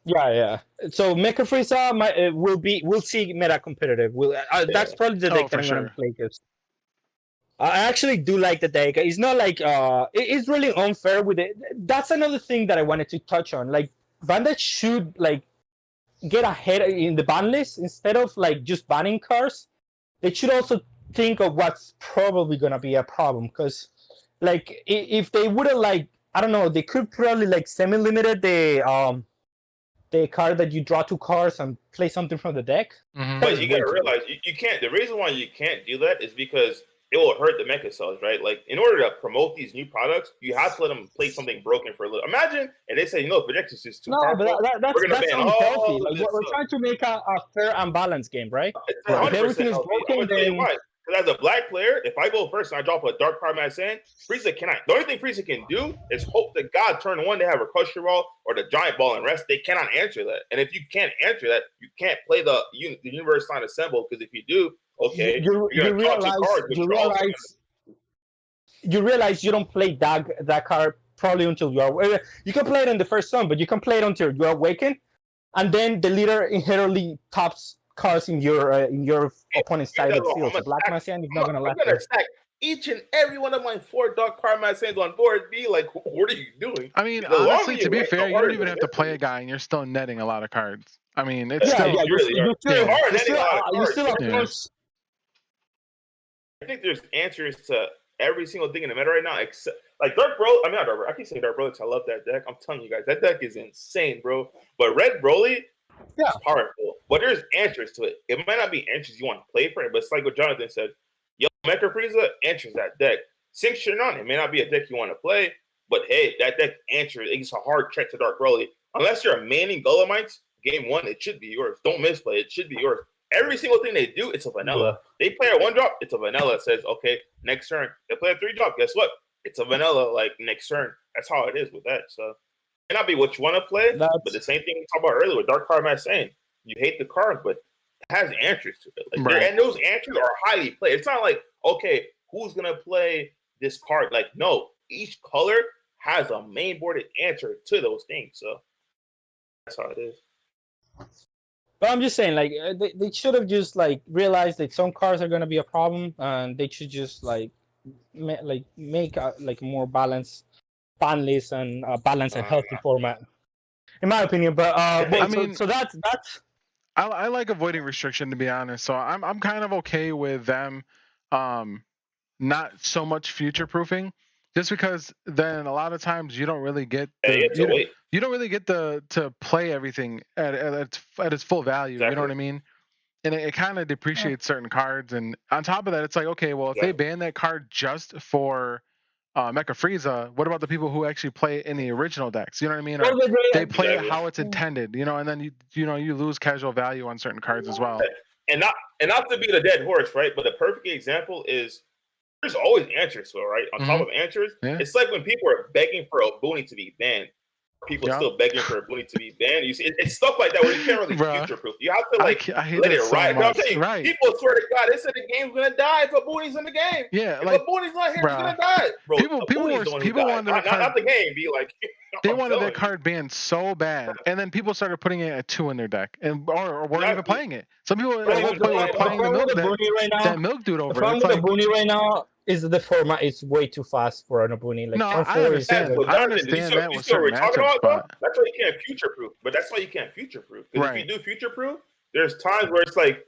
Yeah. So Mecha Frieza we'll see meta competitive. That's probably the deck that I'm gonna play because I actually do like the deck. It's not like it's really unfair with it. That's another thing that I wanted to touch on. Like Bandai should like get ahead in the ban list instead of like just banning cards. They should also think of what's probably gonna be a problem because like if they would have like I don't know, they could probably like semi-limited the card that you draw 2 cards and play something from the deck. Mm-hmm. But you gotta realize you can't. The reason why you can't do that is because it will hurt the mecha cells, right? Like in order to promote these new products, you have to let them play something broken for a little. Imagine and they say, Projectus is too powerful. But that's unhealthy. Like we're trying to make a fair and balanced game, right? If everything is broken, then why? Because as a black player, if I go first and I drop a dark card my sand, Frieza cannot. The only thing Frieza can do is hope that God turn 1 they have a crusher ball or the giant ball and rest. They cannot answer that. And if you can't answer that, you can't play the universe sign assemble. Because if you do, okay, you realize you don't play that card probably until you can play it in the first turn, but you can play it until you awaken, and then the leader inherently tops cards in your opponent's side of the field. So Black Messiah is not gonna let them. Each and every one of my 4 dark card Messiahs on board. Be like, what are you doing? I mean, honestly, to be fair, you don't even have to play a guy, and you're still netting a lot of cards. I mean, it's I think there's answers to every single thing in the meta right now, except like Dark Broly. I mean, not Dark Broly. I keep saying Dark Broly because I love that deck. I'm telling you guys, that deck is insane, bro. But Red Broly, is powerful. But there's answers to it. It might not be answers you want to play for it, but it's like what Jonathan said. Yo, Mecha Frieza answers that deck. Sync Shinron, it may not be a deck you want to play, but hey, that deck answers. It's a hard check to Dark Broly. Unless you're a manning Golemites, game 1, it should be yours. Don't misplay. It should be yours. Every single thing they do, it's a vanilla. They play a 1-drop, it's a vanilla. It says, okay, next turn. They play a 3-drop, guess what? It's a vanilla, like next turn. That's how it is with that. So it may not be what you want to play, but the same thing we talked about earlier with Dark Card Match saying, you hate the card, but it has answers to it. Like, and those answers are highly played. It's not like, okay, who's going to play this card? Like, no, each color has a main boarded answer to those things. So that's how it is. But I'm just saying, like, they should have just like realized that some cards are gonna be a problem, and they should just like make a like more balanced ban list and balance and healthy format, in my opinion. But I mean, so that's. I like avoiding restriction, to be honest. So I'm kind of okay with them, not so much future proofing. Just because then a lot of times you don't really get you don't really get to play everything at its full value. Exactly. You know what I mean? And it kind of depreciates certain cards. And on top of that, it's like, okay, well, if they ban that card just for Mecha Frieza, what about the people who actually play it in the original decks? You know what I mean? Or they play it how it's intended, you know, and then you lose casual value on certain cards as well. And not to be the dead horse, right? But the perfect example is there's always answers to it, right? On top of answers, it's like when people are begging for a boony to be banned. People still begging for a Booney to be banned. You see, it's stuff like that where you can't really future proof. You have to I hate let that it so ride. much. Right. People swear to God, they said the game's gonna die if a Booney's in the game. Yeah, if a Booney's not here, it's gonna die, bro. People wanted that card. Not the game. Be like, they wanted that card banned so bad, and then people started putting it at 2 in their deck, and or weren't even playing it. Some people were playing the milk that milk dude over. The problem with the Booney right now is the format is way too fast for an Booney. Like, no, I understand. I understand that with certain matchups, but that's why you can't future proof. But that's why you can't future proof. Because if you do future proof, there's times where it's like,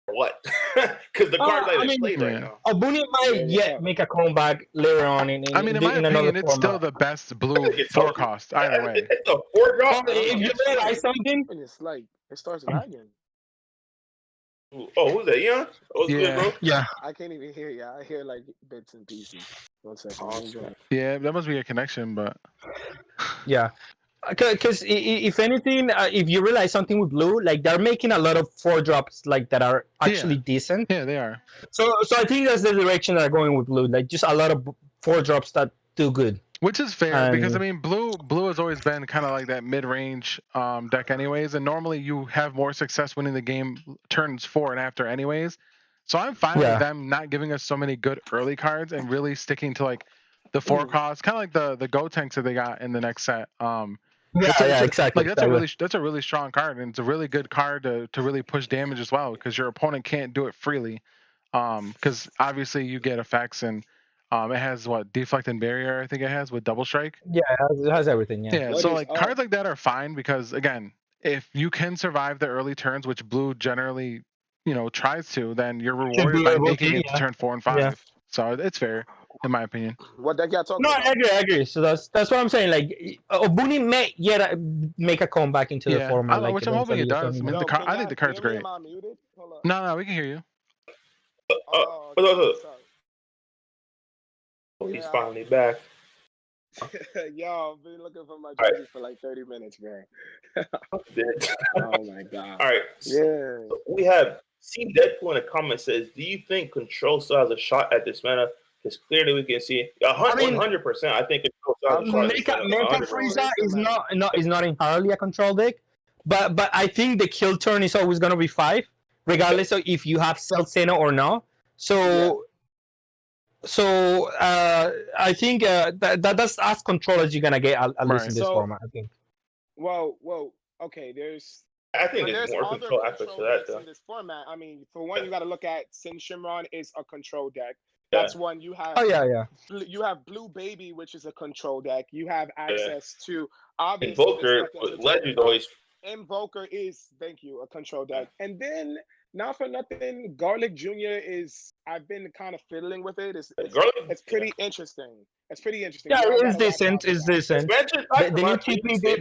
what? Because the card's like played right now. A Booney might make a comeback later on. In my opinion, it's still the best blue 4 cost either way. It's a 4-drop. If you realize something, it's like it starts lagging. Oh, who's that? Ian? Oh, good, bro? Yeah. I can't even hear you. I hear like bits and pieces. 1 second. Yeah, that must be a connection, but yeah. Because if anything, if you realize something with blue, like they're making a lot of 4-drops like that are actually decent. Yeah, they are. So I think that's the direction they're going with blue. Like just a lot of 4-drops that do good. Which is fair because I mean, blue has always been kind of like that mid-range deck, anyways, and normally you have more success winning the game turns 4 and after, anyways. So I'm fine with them not giving us so many good early cards and really sticking to like the 4 costs, kind of like the Go tanks that they got in the next set. Exactly. Like that's a really strong card, and it's a really good card to really push damage as well because your opponent can't do it freely. Because obviously you get effects and. It has deflect and barrier. I think it has with double strike. Yeah, it has everything. Yeah. Yeah. So like cards like that are fine because again, if you can survive the early turns, which blue generally, tries to, then you're rewarded by making it to turn 4 and 5. Yeah. So it's fair, in my opinion. What deck y'all talking about? I agree. So that's what I'm saying. Like Obuni may make a comeback into the format. Which I'm hoping it does. I mean, I think the card's great. No, we can hear you. He's finally back. Yo, I've been looking for my jersey for like 30 minutes, man. Oh my god. All right. Yeah. So we have C Deadpool in the comments says, "Do you think Control still has a shot at this meta?" Because clearly we can see 100%. I think Control still has a shot. Mecha Frieza is not entirely a control deck, but I think the kill turn is always gonna be 5, regardless of if you have Celcena or not. So I think that's as control as you're gonna get at least in this format. I think. Well, okay. I think there's more control aspects to that, though. In this format, I mean, for one, you got to look at Sin Shimron is a control deck. That's one. You have. Oh yeah. You have Blue Baby, which is a control deck. You have access to obviously Invoker. Legend always. Invoker is, thank you, a control deck, and then. Not for nothing, Garlic Jr. I've been kind of fiddling with it. It's pretty interesting. It's pretty interesting. Yeah, it's decent. It's decent. The new TP did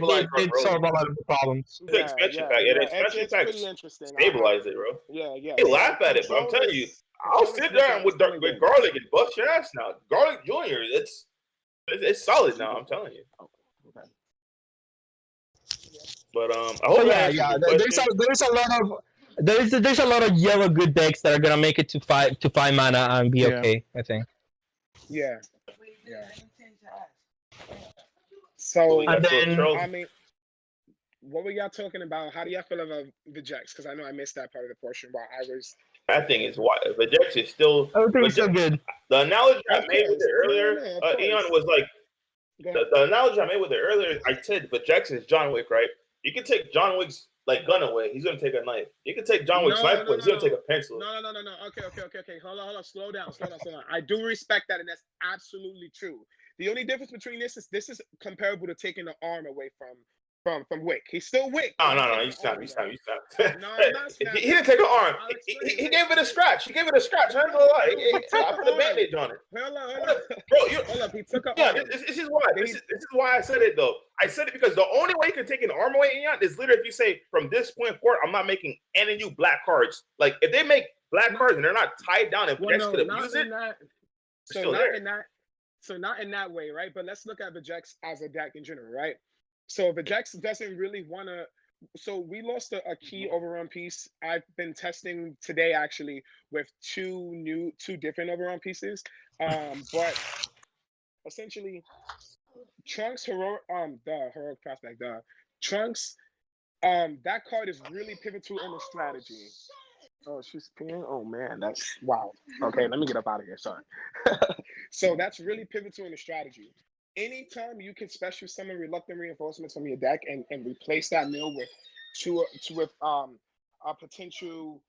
solve a lot of the problems. Expansion pack. Yeah, the expansion pack pretty interesting. Stabilize it, bro. Yeah. They laugh at it, but I'm telling you, I'll sit there with Garlic and bust your ass now. Garlic Jr. It's solid now. I'm telling you. Okay. But I hope. There's a lot of yellow good decks that are gonna make it to 5 mana and be okay. I think. Yeah. So and then, I mean, what were y'all talking about? How do y'all feel about Vijay? Because I know I missed that part of the portion while I was. I think it's why Vijay is still. Everything's so good. The analogy I made with it earlier, Eon, was like the analogy I made with it earlier. I said Vijay is John Wick, right? You can take John Wick's gun away, he's gonna take a knife. You can take John Wick's knife away, he's gonna take a pencil. No. Okay. Hold on. Slow down. I do respect that, and that's absolutely true. The only difference between this is comparable to taking the arm away from Wick. He's still Wick. No. You stop. No, he didn't take an arm. He gave it a scratch. I ain't gonna lie. I put a bandage on it. Hold on. Bro, hold up. He took an arm. This is why. This is why I said it though. I said it because the only way you can take an arm away, Ian, is literally if you say from this point forward, I'm not making any new black cards. Like if they make black cards and they're not tied down and Vijay could abuse it. So not in that way, right? But let's look at Vijay as a deck in general, right? So Vijay doesn't really want to. So we lost a key overrun piece. I've been testing today actually with two different overrun pieces. But essentially, Trunks the heroic prospect, the Trunks, that card is really pivotal in the strategy. Oh, she's peeing. Oh man, that's wow. Okay, let me get up out of here. Sorry. So that's really pivotal in the strategy. Anytime you can special summon reluctant reinforcements from your deck and replace that mill with with a potential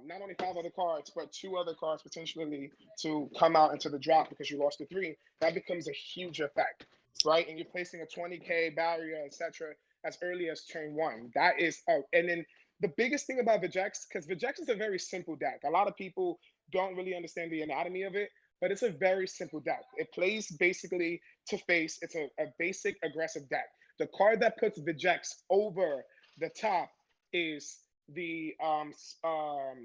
not only five other cards but two other cards potentially to come out into the drop because you lost the three, that becomes a huge effect, right? And you're placing a 20k barrier, etc., as early as turn one. That is, and then the biggest thing about Vijay, because Vijay is a very simple deck. A lot of people don't really understand the anatomy of it, but it's a very simple deck. It plays basically to face. It's a basic aggressive deck. The card that puts Vijay over the top is the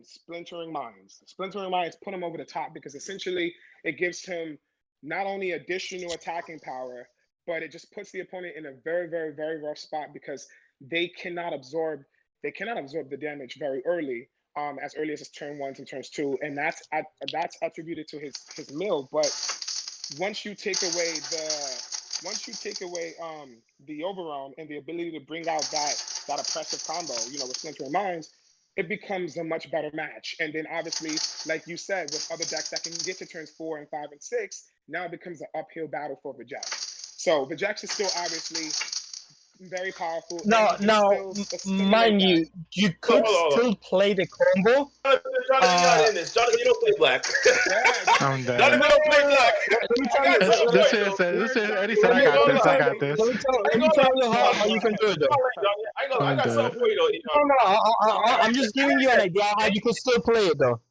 Splintering Minds. Splintering Minds put him over the top because essentially it gives him not only additional attacking power, but it just puts the opponent in a very, very, very rough spot because they cannot absorb they cannot absorb the damage very as early as his turn ones and turns two, and that's attributed to his mill. But once you take away the overwhelm and the ability to bring out that oppressive combo, with Splintering Minds, it becomes a much better match. And then obviously, like you said, with other decks that can get to turns 4 and 5 and 6, now it becomes an uphill battle for Vijay. So Vijay is still obviously very powerful. No, And you can now, still mind assimilate that. you, you So could hold on. still play the combo. Jonathan, you're not in this. Jonathan, you don't play black. I'm Jonathan dead. don't play black. Let me I tell got you. something This for you, shit though. said, this shit, Eddie said, Let I me, got Hold this, on. I let, got this. let me tell you how you can do it, though. I I'm got something dead. for you, though. No, no, I'm just giving you an idea how you could still play it, though.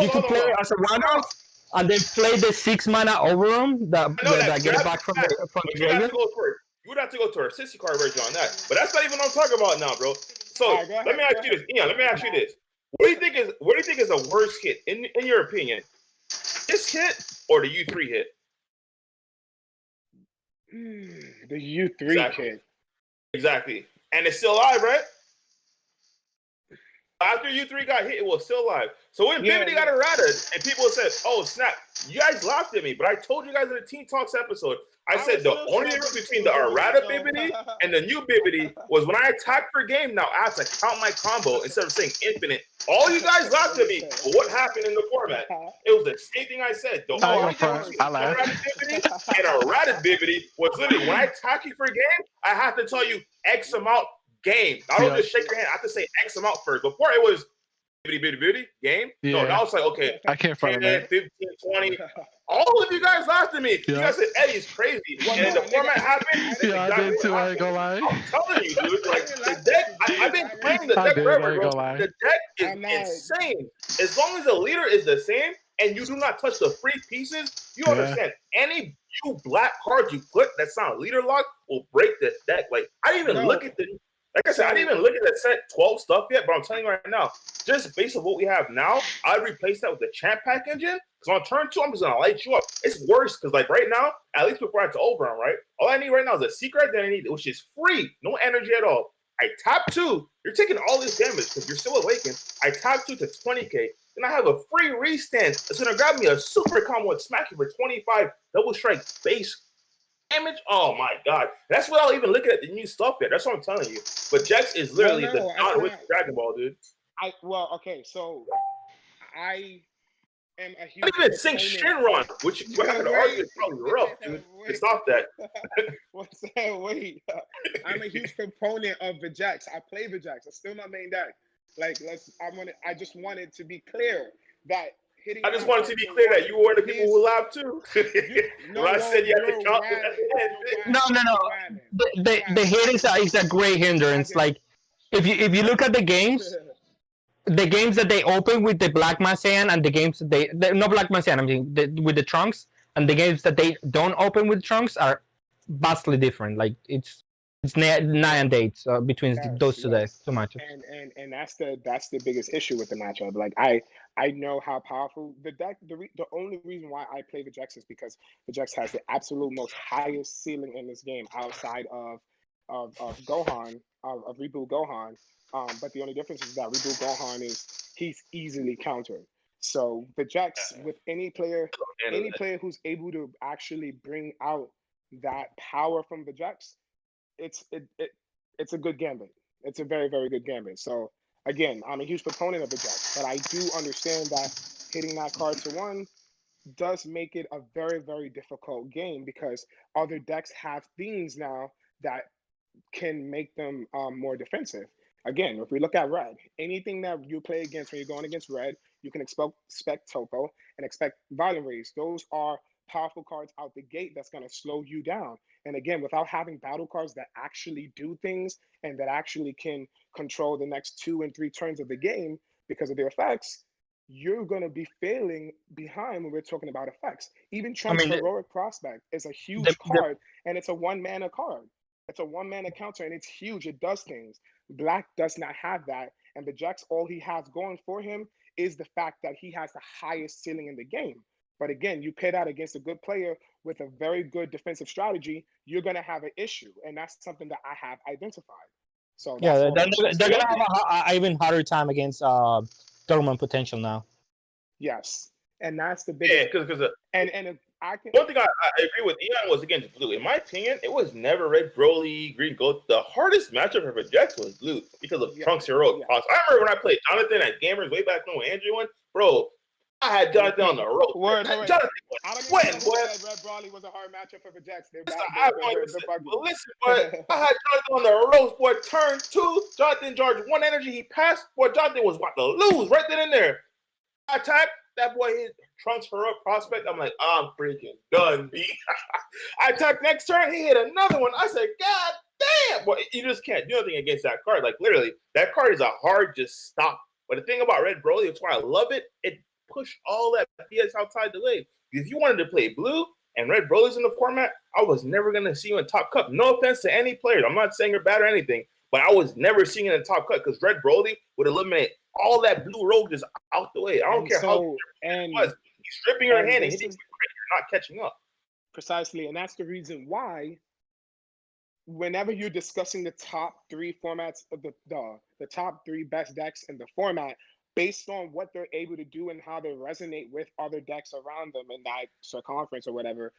You could play Hold it on. as a one-off, and then play the 6 mana Overwhelm that I know that. get You it have back to from back, the but you would have graveyard. to go first. You would have to go to our 60 card version on that. But that's not even what I'm talking about now, bro. So All right, go let me ahead. ask you this, Ian. Let me ask you this. What do you think is the worst hit in your opinion? This hit or the U3 hit? The U3 Exactly. kid. Exactly. And it's still alive, right? After U3 got hit, it was still alive. So when Bibbidi got errated, and people said, "Oh snap!" You guys laughed at me, but I told you guys in the Team Talks episode, I said the only difference between the errata Bibbidi and the new Bibbidi was when I attacked per game. Now I have to count my combo instead of saying infinite. All you guys laughed at me, but what happened in the format? It was the same thing I said. The I ain't only gonna front. difference I between laughed. errata Bibbidi and errata Bibbidi was literally when I attack you for a game, I have to tell you X amount game. I don't just shake your hand. I have to say X amount first. Before it was bitty game. Yeah. No, now it's like, okay, I can't front on 10, that. 15, 20. All of you guys laughed at me. You Yeah. guys said Eddie's crazy. And then the format happened. That's Yeah, I exactly did what too. I happened. ain't gonna lie. I'm telling you, dude. Like the deck, I've been playing the I deck did. I forever, ain't bro. gonna lie. The deck is I'm not- insane. As long as the leader is the same and you do not touch the free pieces, you Yeah. understand. Any few black cards you put that's not leader lock will break this deck. Like I didn't even No. look at the. Like I said, I didn't even look at the set 12 stuff yet, but I'm telling you right now, just based on what we have now, I'd replace that with the champ pack engine. Because on turn 2, I'm just gonna light you up. It's worse because like right now, at least before I have to overrun, right? All I need right now is a secret identity, which is free, no energy at all. I tap 2, you're taking all this damage because you're still awakened. I tap 2 to 20k, then I have a free restand. It's gonna grab me a super combo and smack you for 25 double strike base damage. Oh my god, that's without even looking at the new stuff yet. That's what I'm telling you. But Jax is literally Well, no, the it's god with not. Dragon Ball, dude. Okay, so I am a huge I even sing Shinron, which I could argue is probably rough, dude. To stop that. What's that? Wait, I'm a huge proponent of Vijay. I play Vijay. It's still my main deck. Like, I just wanted to be clear that hitting. I just wanted to be clear that you were the people who laughed too. No, when I said you had to count No. The hit is a great hindrance. Like if you look at the games that they open with the Black Masan and the games that no Black Masan, I mean with the Trunks, and the games that they don't open with Trunks are vastly different. Like it's night and day between those two matches. And that's the biggest issue with the matchup. Like I know how powerful the deck. The only reason why I play Vijay is because Vijay has the absolute most highest ceiling in this game outside of Gohan of Reboot Gohan. But the only difference is that Reboot Gohan he's easily countered. So Vijay with any player who's able to actually bring out that power from the Jacks, it's a good gambit. It's a very, very good gambit. So again, I'm a huge proponent of the Jacks, but I do understand that hitting that card to one does make it a very, very difficult game because other decks have things now that can make them more defensive. Again, if we look at red, anything that you play against when you're going against red, you can expect Topo and expect Violent Rays. Those are powerful cards out the gate that's going to slow you down. And again, without having battle cards that actually do things and that actually can control the next 2 and 3 turns of the game because of their effects, you're going to be failing behind when we're talking about effects. Even Trump's Heroic Prospect is a huge card, and it's a 1-mana card. It's a 1-mana counter, and it's huge. It does things. Black does not have that, and the Jax, all he has going for him is the fact that he has the highest ceiling in the game. But again, you pair that against a good player with a very good defensive strategy, you're going to have an issue, and that's something that I have identified. So yeah, they're going to have an even harder time against government potential now. Yes, and that's the biggest. Yeah, because I can. One thing I agree with Eon was against blue. In my opinion, it was never red, Broly, green, gold. The hardest matchup for Jax was blue because of Trunks' heroic cross. I remember when I played Jonathan at Gamers way back when Andrew won, bro. I had Jonathan on the road. Jonathan was sweating, boy. Red Brawley was a hard matchup for Jax. Listen, but I had Jonathan on the ropes, boy. Turn 2, Jonathan charged 1 energy. He passed, boy. Jonathan was about to lose right then and there. I attacked. That boy hit Trunks Heroic Prospect. I'm like, I'm freaking done, B. I attacked next turn. He hit another one. I said, God damn. Boy, you just can't do anything against that card. Like, literally, that card is a hard just stop. But the thing about Red Broly, that's why I love it, it pushed all that BS outside the way. If you wanted to play blue and Red Broly's in the format, I was never going to see you in top cut. No offense to any players. I'm not saying you're bad or anything. But I was never seeing it in the top cut because Red Broly would eliminate all that blue rogue just out the way. I don't care how it was. He's stripping your hand and hitting you're not catching up. Precisely. And that's the reason why whenever you're discussing the top 3 formats of the top 3 best decks in the format, based on what they're able to do and how they resonate with other decks around them in that circumference or whatever,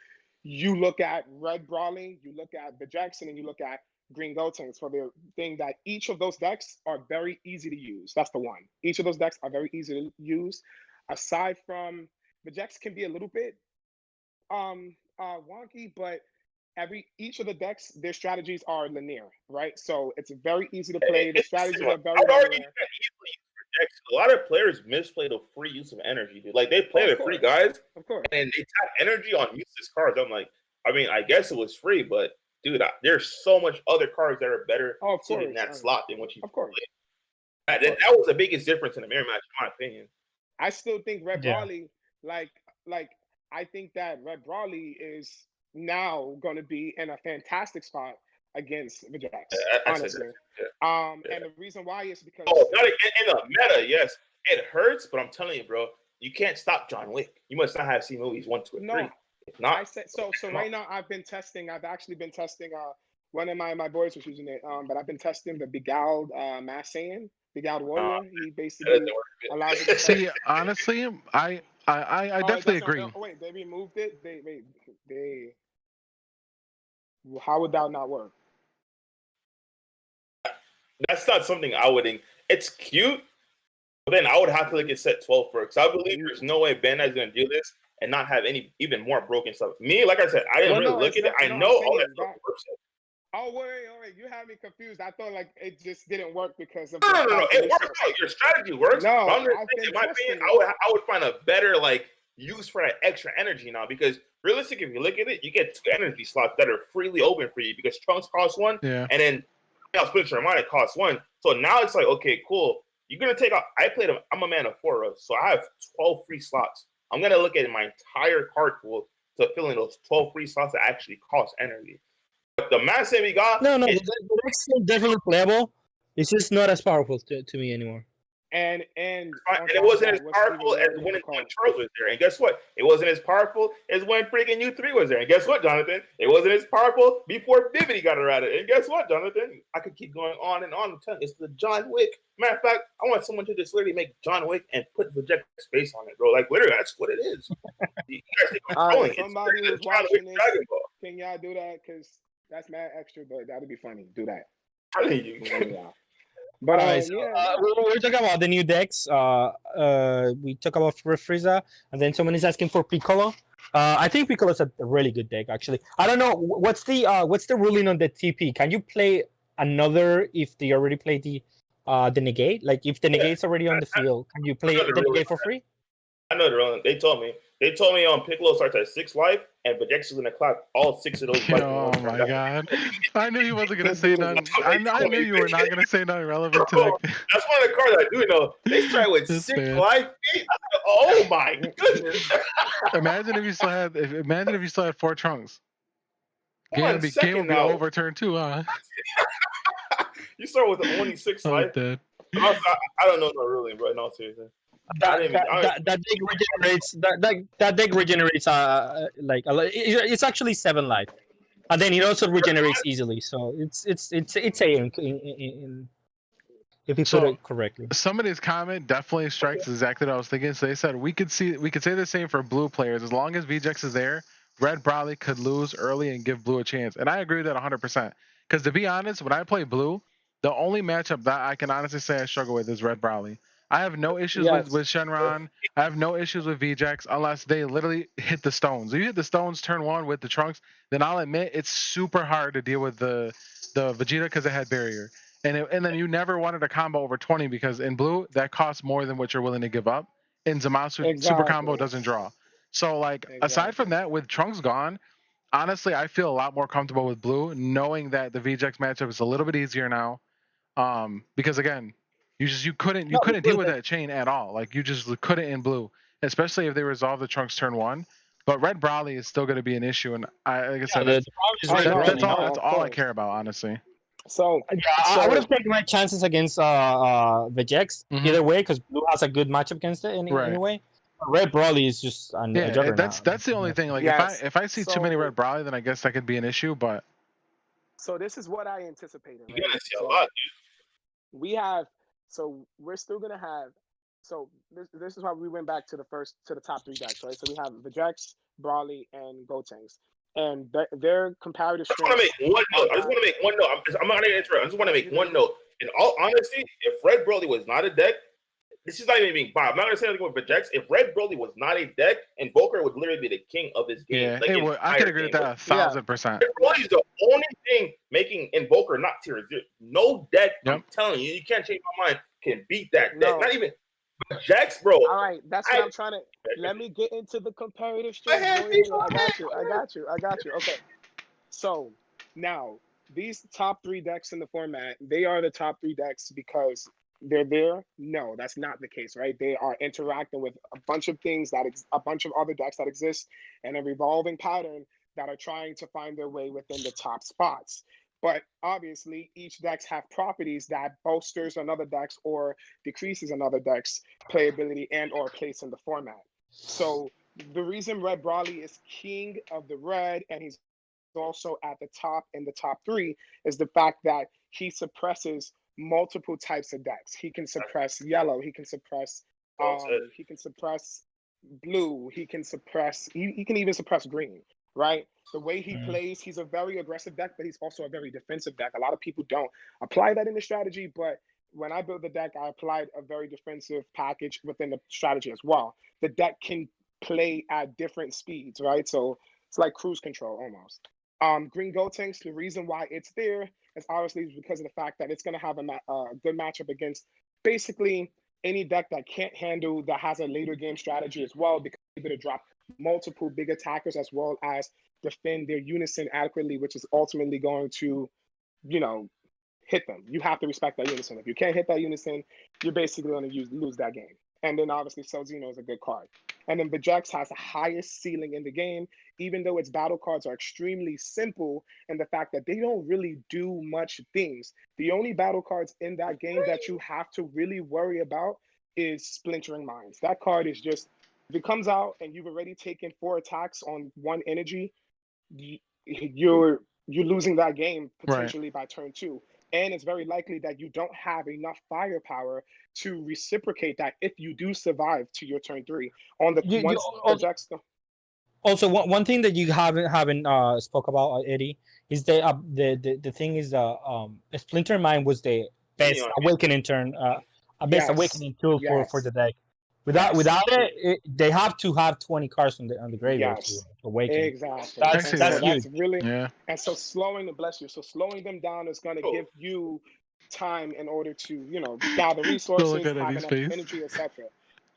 you look at Red Brawling, you look at the Jackson, and you look at Green Gotenks for the thing that each of those decks are very easy to use. That's the one. Each of those decks are very easy to use. Aside from the decks can be a little bit wonky, but each of the decks, their strategies are linear, right? So it's very easy to play. The strategies are very linear. A lot of players misplay the free use of energy, dude. Like they play the free guys, of course, and they tap energy on useless cards. I'm like, I mean, I guess it was free, but dude, there's so much other cards that are better suited in that slot than what you play. That was the biggest difference in the mirror match, in my opinion. I still think Red Brawley, like I think that Red Brawley is now going to be in a fantastic spot against the Jax, honestly. And the reason why is because not in the meta, yes, it hurts, but I'm telling you, bro, you can't stop John Wick. You must not have seen movies 1, 2, and 3. If not, I said so. Right now, I've actually been testing. One of my boys was using it, but I've been testing the Beguiled Mass Saiyan, Beguiled Warrior. He basically allows you to see. Honestly, I definitely agree. Wait, they removed it. They. How would that not work? That's not something I would. It's cute, but then I would have to look at set 12 first. I believe there's no way Bandai's gonna do this and not have any even more broken stuff. Me, like I said, I didn't really look at it. I know all that stuff works. Oh wait, you have me confused. I thought like it just didn't work because of no, it works. Your strategy works. No, in my opinion, I would find a better use for that extra energy now because realistically, if you look at it, you get 2 energy slots that are freely open for you because Trunks costs 1, and then Splinter of Mine it costs 1. So now it's like, okay, cool. You're gonna take out. I'm a man of 4, so I have 12 free slots. I'm gonna look at my entire card pool to fill in those 12 free slots that actually cost energy. But the Mass we got, the deck's still definitely playable. It's just not as powerful to me anymore. And it wasn't as powerful as when Charles was there. And guess what? It wasn't as powerful as when freaking U3 was there. And guess what, Jonathan? It wasn't as powerful before Vivity got around it. And guess what, Jonathan? I could keep going on and on. It's the John Wick. Matter of fact, I want someone to just literally make John Wick and put the Jack space on it, bro. Like literally, that's what it is. You guys think I'm trolling. Somebody was watching this. Can y'all do that? Because that's mad extra, but that'd be funny. Do that. Telling you. Yeah. But All right, so yeah, we're talking about the new decks. We talk about Frieza, and then someone is asking for Piccolo. I think Piccolo is a really good deck, actually. I don't know what's the ruling on the TP. Can you play another if they already played the negate? Like if the negate's already on the field, can you play the negate for free? I know they're on. They told me. Piccolo starts at 6 life, and Vegeta is gonna clock all 6 of those life. Oh my god! I knew he wasn't gonna This say dude is nothing. I knew you were not gonna say nothing relevant to Bro, that. that's one of the cards I do know. They start with This 6 man. life. Oh my goodness! Imagine if you still had. Imagine if you still had 4 trunks. Game One would be second now now. overturned too, huh? You start with only 6 I'm life. dead. I don't know no ruling, bro. No, seriously. That deck regenerates. That deck regenerates. Like it's actually 7 life, and then it also regenerates easily. So it's a if you put it correctly. Somebody's comment definitely strikes exactly what I was thinking. So they said we could say the same for blue players. As long as VJX is there, Red Brawley could lose early and give blue a chance. And I agree with that 100%. Because to be honest, when I play blue, the only matchup that I can honestly say I struggle with is Red Brawley. I have no issues Yes. with Shenron. I have no issues with VJX unless they literally hit the stones. If you hit the stones turn 1 with the trunks, then I'll admit it's super hard to deal with the Vegeta because it had barrier. And then you never wanted a combo over 20 because in blue that costs more than what you're willing to give up. In Zamasu, super combo doesn't draw. So like aside from that, with Trunks gone, honestly I feel a lot more comfortable with blue, knowing that the VJX matchup is a little bit easier now. Because again, you couldn't deal with that chain at all. Like you just couldn't in blue, especially if they resolve the Trunks turn 1. But Red Brawley is still going to be an issue, and like I said, that's all I care about, honestly. So I would have taken my chances against Vegex either way because blue has a good matchup against it anyway. Red Brawley is just a juggernaut. That's the only thing. Like if I see too many Red Brawley, then I guess that could be an issue. But so this is what I anticipated. Right? You're gonna see a lot, dude. We're still gonna have. So this is why we went back to the top 3 decks, right? So we have Vegex, Brawley, and Gotenks. And their comparative strength. I just want to make one note. I'm not going to interrupt. I just want to make one note. In all honesty, if Red Broly was not a deck, this is not even being Bob. I'm not going to say anything with Vegex. If Red Broly was not a deck, Invoker would literally be the king of his game. Yeah, like it would. I can agree with that 1,000%. Red Broly is the only thing making Invoker not tier 0. No deck, I'm telling you, you can't change my mind, can beat that deck. Not even Jax, bro. All right, that's what I'm trying to. Let me get into the comparative strength. I got you. Okay. So now these top 3 decks in the format, they are the top 3 decks because they're there. No, that's not the case, right? They are interacting with a bunch of things a bunch of other decks that exist and a revolving pattern that are trying to find their way within the top spots. But obviously, each decks have properties that bolsters another deck's or decreases another deck's playability and or place in the format. So the reason Red Brawley is king of the red and he's also at the top in the top 3 is the fact that he suppresses multiple types of decks. He can suppress yellow. He can suppress blue. He can even suppress green. Right? The way he plays, he's a very aggressive deck, but he's also a very defensive deck. A lot of people don't apply that in the strategy, but when I built the deck, I applied a very defensive package within the strategy as well. The deck can play at different speeds, right? So it's like cruise control almost. Green Gotenks, the reason why it's there is obviously because of the fact that it's going to have a good matchup against basically any deck that can't handle, that has a later game strategy as well, because it's able to drop multiple big attackers as well as defend their unison adequately, which is ultimately going to, hit them. You have to respect that unison. If you can't hit that unison, you're basically going to lose that game. And then obviously Selzino is a good card. And then Vegex has the highest ceiling in the game, even though its battle cards are extremely simple in the fact that they don't really do much things. The only battle cards in that game that you have to really worry about is Splintering Minds. That card is just, if it comes out and you've already taken 4 attacks on 1 energy, you're losing that game potentially by turn 2. And it's very likely that you don't have enough firepower to reciprocate that if you do survive to your turn 3. On the Also, one thing that you haven't spoke about, Eddie, is the thing is Splinter Mind was the best Neon. awakening turn, a best Yes. awakening tool for Yes. the deck. Yes. Without they have to have 20 cards on the graveyard to Yes. awaken. Exactly. And Actually, so That's that huge. that's really yeah. and so slowing them, bless you. So slowing them down is going to Oh, give you time in order to, gather Still look resources, at have Eddie's enough face. energy, etc.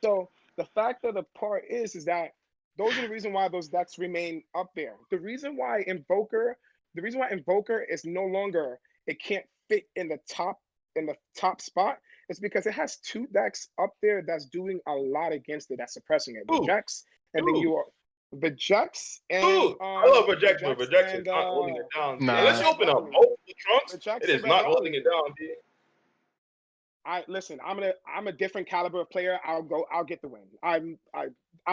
So the fact of the part is that those are the reason why those decks remain up there. The reason why Invoker is no longer, it can't fit in the top spot is because it has two decks up there that's doing a lot against it, that's suppressing it. The ooh, Jax, and then ooh, you are the Jax and ooh. I love the Project, but Jax Project is and not holding it down, D. Unless Nah. you Red open up Guardian. multiple trunks, The Jax it and is Red not holding it Guardian. down, D. I listen. I'm a different caliber of player. I'll get the win. I'm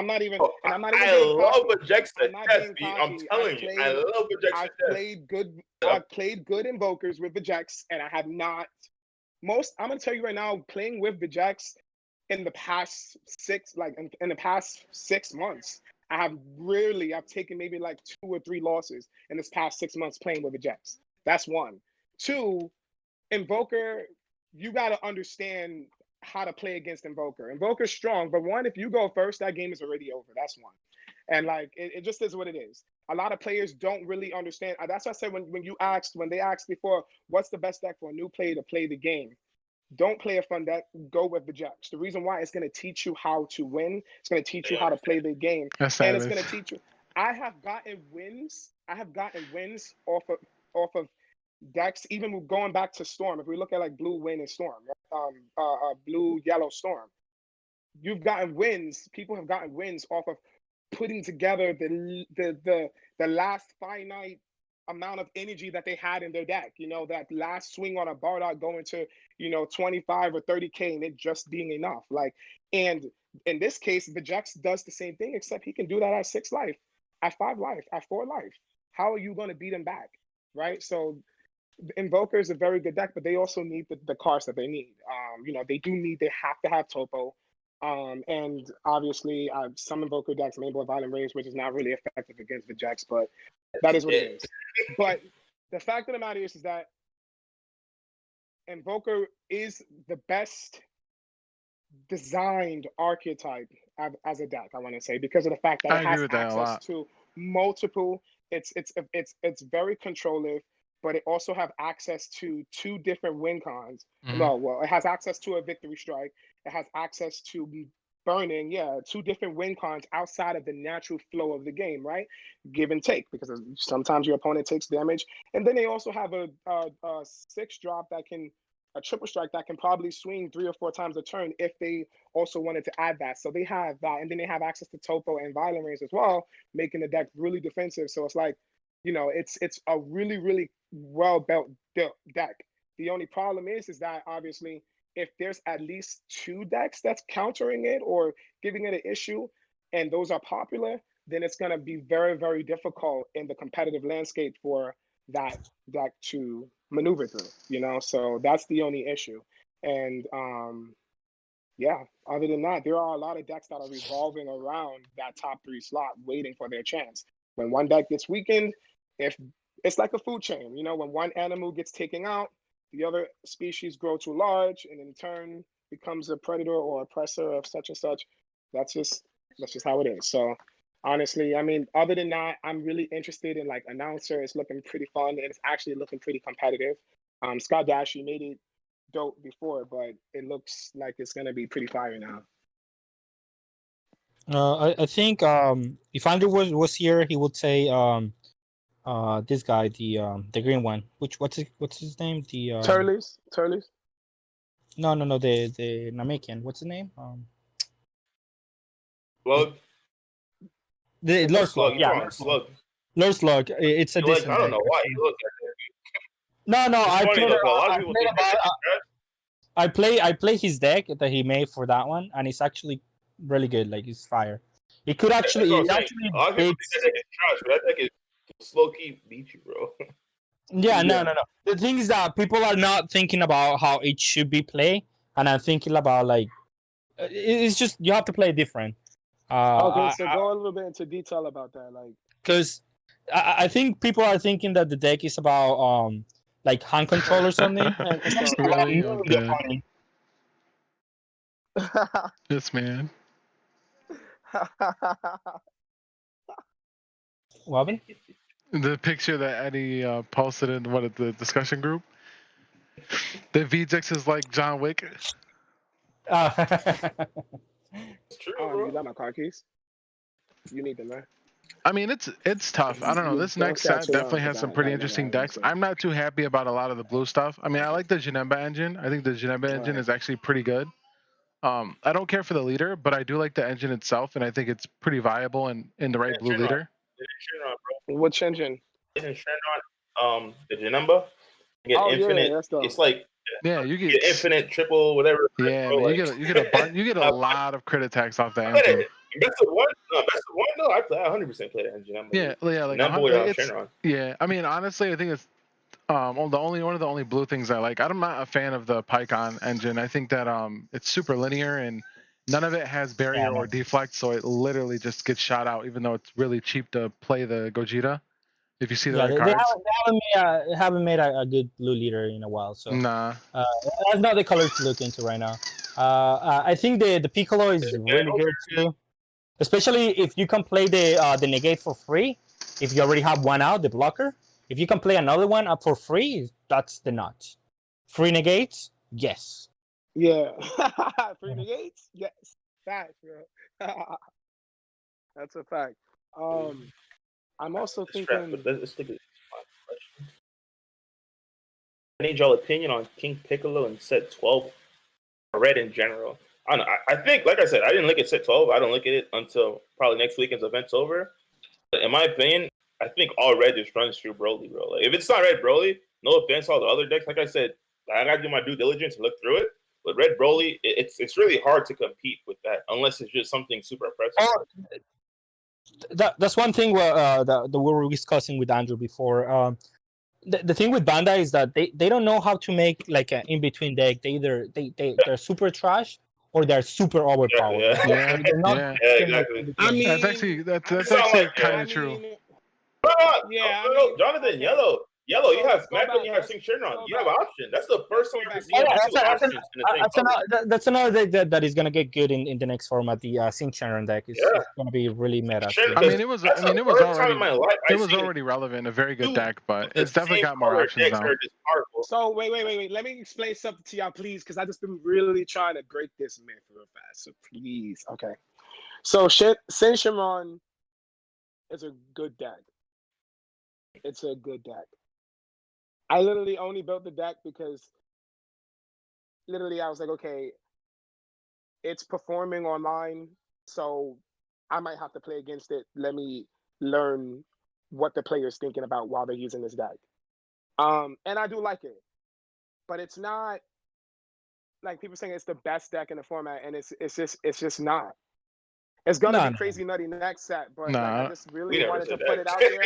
not even, Oh, and I'm not even I being love cocky. Project I'm to not death, being D. I'm cocky. telling you, I love Project to death. I've played good invokers with the Jax, and I have not. I'm gonna tell you right now, playing with the Jax in the past in the past 6 months, I've taken maybe like 2 or 3 losses in this past 6 months playing with the Jax. That's one. Two, Invoker, you got to understand how to play against Invoker. Invoker's strong, but one, if you go first, that game is already over. That's one. And like it just is what it is. A lot of players don't really understand. That's why I said when they asked before, what's the best deck for a new player to play the game? Don't play a fun deck. Go with the Jax. The reason why it's going to teach you how to win. It's going to teach you how to play the game, That's and it's savage. going to teach you. I have gotten wins. Off of decks, even going back to Storm. If we look at like Blue, Wind, and Storm, right? Blue, Yellow, Storm. You've gotten wins. People have gotten wins off of putting together the last finite amount of energy that they had in their deck. That last swing on a Bardock going to 25 or 30K and it just being enough. And in this case, the Jax does the same thing, except he can do that at 6 life, at 5 life, at 4 life. How are you going to beat him back, right? So Invoker is a very good deck, but they also need the cards that they need. They have to have Topo. And obviously, some Invoker decks, Main Violent Rage, which is not really effective against the Jax, but that is what it is. But the fact of the matter is that Invoker is the best designed archetype as a deck, I want to say, because of the fact that I it agree has with that a access lot. to multiple. It's very controllative, but it also have access to 2 different win cons. Mhm. No, well, it has access to a victory strike. It has access to burning, 2 different win cons outside of the natural flow of the game, right? Give and take, because sometimes your opponent takes damage, and then they also have a 6 drop a triple strike that can probably swing 3 or 4 times a turn if they also wanted to add that. So they have that, and then they have access to Topo and Violent Range as well, making the deck really defensive. So it's like, it's a really, really well built deck. The only problem is that obviously if there's at least 2 decks that's countering it or giving it an issue, and those are popular, then it's going to be very, very difficult in the competitive landscape for that deck to maneuver through. So that's the only issue. And yeah, other than that, there are a lot of decks that are revolving around that top 3 slot waiting for their chance. When one deck gets weakened, if it's like a food chain, when one animal gets taken out, the other species grow too large and in turn becomes a predator or oppressor of such and such. That's just how it is. So honestly, I mean, other than that, I'm really interested in like announcer. It's looking pretty fun and it's actually looking pretty competitive. Scott Dashy made it dope before, but it looks like it's gonna be pretty fire now. I think if Andrew was here, he would say this guy, the green one. What's his name? The Turles. no, the Namekian. What's his name? Slug, The Lord Slug. Slug, you Yeah, talking Slug. Lord Slug. It's a Like, decent I don't deck. know why he looks like No, It's I funny played. though, 'cause a lot of I people played think that about. I play his deck that he made for that one, and it's actually really good. Like it's fire. It could actually. that's what I'm It saying. actually A lot of people beats. think that deck is trash, but that deck is slow key beat you, bro. Yeah, Yeah. no. The thing is that people are not thinking about how it should be played, and I'm thinking about like it's just you have to play different. Okay, so go a little bit into detail about that, like. Because I think people are thinking that the deck is about like hand control or something, and it's So, actually about Really? moving the Okay. opponent. This man. What happened? The picture that Eddie posted in the discussion group. The VJX is like John Wick. Uh, It's true, you bro. got my car keys? You need them, man. I mean, it's tough. I don't know. You This don't next stay out set too long definitely because has I some got pretty another interesting errand. decks. I'm not too happy about a lot of the blue stuff. I mean, I like the Janemba engine. I think the Janemba engine Right. is actually pretty good. I don't care for the leader, but I do like the engine itself, and I think it's pretty viable in the right blue Shenron. leader. Which engine? Didn't Shenron, the Janumba, get Oh infinite. yeah, that's dope. It's like Yeah, you get get infinite triple whatever. yeah, bro, man. like, You get a bunch. You get a lot of crit attacks off the I played engine. it. Best of one. No, best of one. No, I 100% play that Janumba. Yeah, yeah, like Janumba 100. without It's Shenron. yeah. I mean, honestly, I think it's one of the only blue things I like. I'm not a fan of the PyCon engine. I think that it's super linear and none of it has barrier or deflect, so it literally just gets shot out. Even though it's really cheap to play the Gogeta, if you see the yeah, right they cards. haven't made a good blue leader in a while, so Nah. that's not the color to look into right now. I think the Piccolo is really good too, especially if you can play the negate for free. If you already have one out, the blocker. If you can play another one up for free, that's the nut. Free negates, yes. Yeah. Free negates? Yes. Facts, bro. That's a fact. I'm also It's trash, thinking. but let's take it. I need y'all opinion on King Piccolo and set 12. Red in general. I don't know. I think, like I said, I didn't look at set 12. I don't look at it until probably next weekend's event's over. But in my opinion, I think all red just runs through Broly, bro. Like, if it's not red Broly, no offense, all the other decks. Like I said, I gotta do my due diligence and look through it. But red Broly, it's really hard to compete with that unless it's just something super impressive. Oh, that's one thing that we were discussing with Andrew before. The thing with Bandai is that they don't know how to make like an in between deck. They're super trash or they're super overpowered. Yeah. Yeah. They're not Yeah. Exactly. I mean, That's actually sound actually like- kind I of true. mean, Yeah, I mean, Jonathan, okay. yellow. You So have let's go Macro back, and you have let's Sing Shenron. go You have back. an option. That's the first time go I've ever back. seen Yeah, two options in the same color. that's another deck that is gonna get good in the next format. The Sync Sharon deck is Yeah. gonna be really meta. Sure, too. I mean, it was that's the first time in my life it I've was seen already relevant, a very good two deck, but the it's definitely same got more color options decks now. are just powerful. So wait. Let me explain something to y'all, please, because I just been really trying to break this myth real fast. So please, okay. So Sin Shimon is a good deck. It's a good deck. I literally only built the deck because literally I was like, okay, it's performing online, so I might have to play against it. Let me learn what the player's thinking about while they're using this deck. And I do like it, but it's not like people saying it's the best deck in the format, and it's just not. It's gonna be crazy nutty next set, but like I just really wanted to put it out there.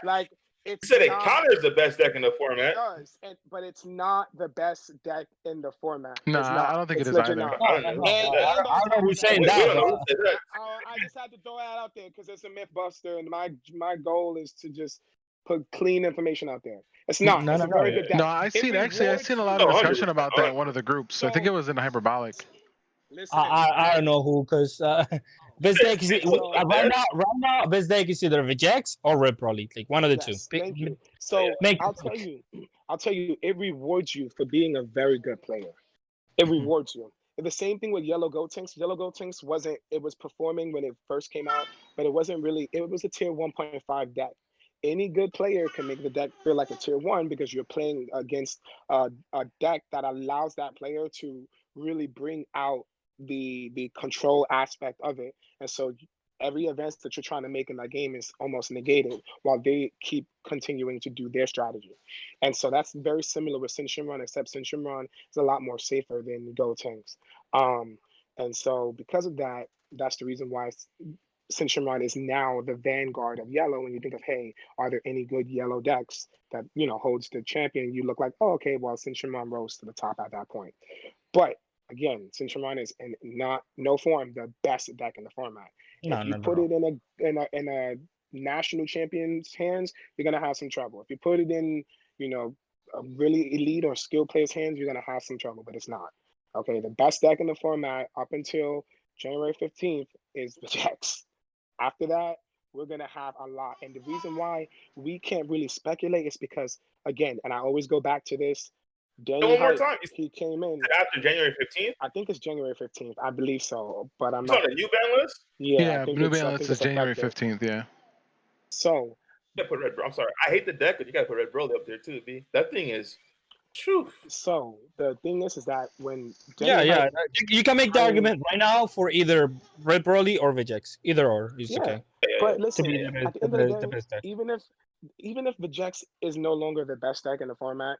Like it's You said it not, counters the best deck in the format. It does, but it's not the best deck in the format. Nah, it's not. I don't think it's it is legit either. Not. I don't know. I don't know who's saying that. I just had to throw that out there because it's a myth buster, and my goal is to just put clean information out there. It's not. It's a very good deck. No, I seen a lot of discussion about that in one of the groups. So, I think it was in Hyperbolic. Listen, I don't know who, because best deck is right now. Best deck is either Vegex or Red Broly, like one of the two. Thank you. So I'll tell you, it rewards you for being a very good player. It rewards you. And the same thing with Yellow Gotenks. Yellow Gotenks it was performing when it first came out, but it wasn't really, it was a tier 1.5 deck. Any good player can make the deck feel like a tier 1 because you're playing against a deck that allows that player to really bring out the control aspect of it. And so every event that you're trying to make in that game is almost negated while they keep continuing to do their strategy. And so that's very similar with Sin Shimron, except Sin Shimron is a lot more safer than Gotenks. And so because of that, that's the reason why Sin Shimron is now the vanguard of yellow. When you think of, hey, are there any good yellow decks that, holds the champion? You look like, oh, okay, well, Sin Shimron rose to the top at that point. But again, Cincinnati is in no form the best deck in the format. No, If you not at put all. it in a national champion's hands, you're gonna have some trouble. If you put it in, a really elite or skilled player's hands, you're gonna have some trouble. But it's not. Okay, the best deck in the format up until January 15th is the Jets. After that, we're gonna have a lot. And the reason why we can't really speculate is because, again, and I always go back to this. Daniel One more Hype, time. he came in. After January 15th? I think it's January 15th. I believe so, but I'm It's not. on the new ban list? Yeah, Yeah, new ban I list think is it's January effective. 15th. Yeah. So You gotta put Red. I'm sorry. I hate the deck, but you gotta put Red Broly up there too, B. That thing is. Phew. So the thing is that when Yeah, Daniel Hype, you can make the argument right now for either Red Broly or Vijx. Either or is yeah, okay. but To listen, be at the end of the the day, best deck. even if the Jax is no longer the best deck in the format,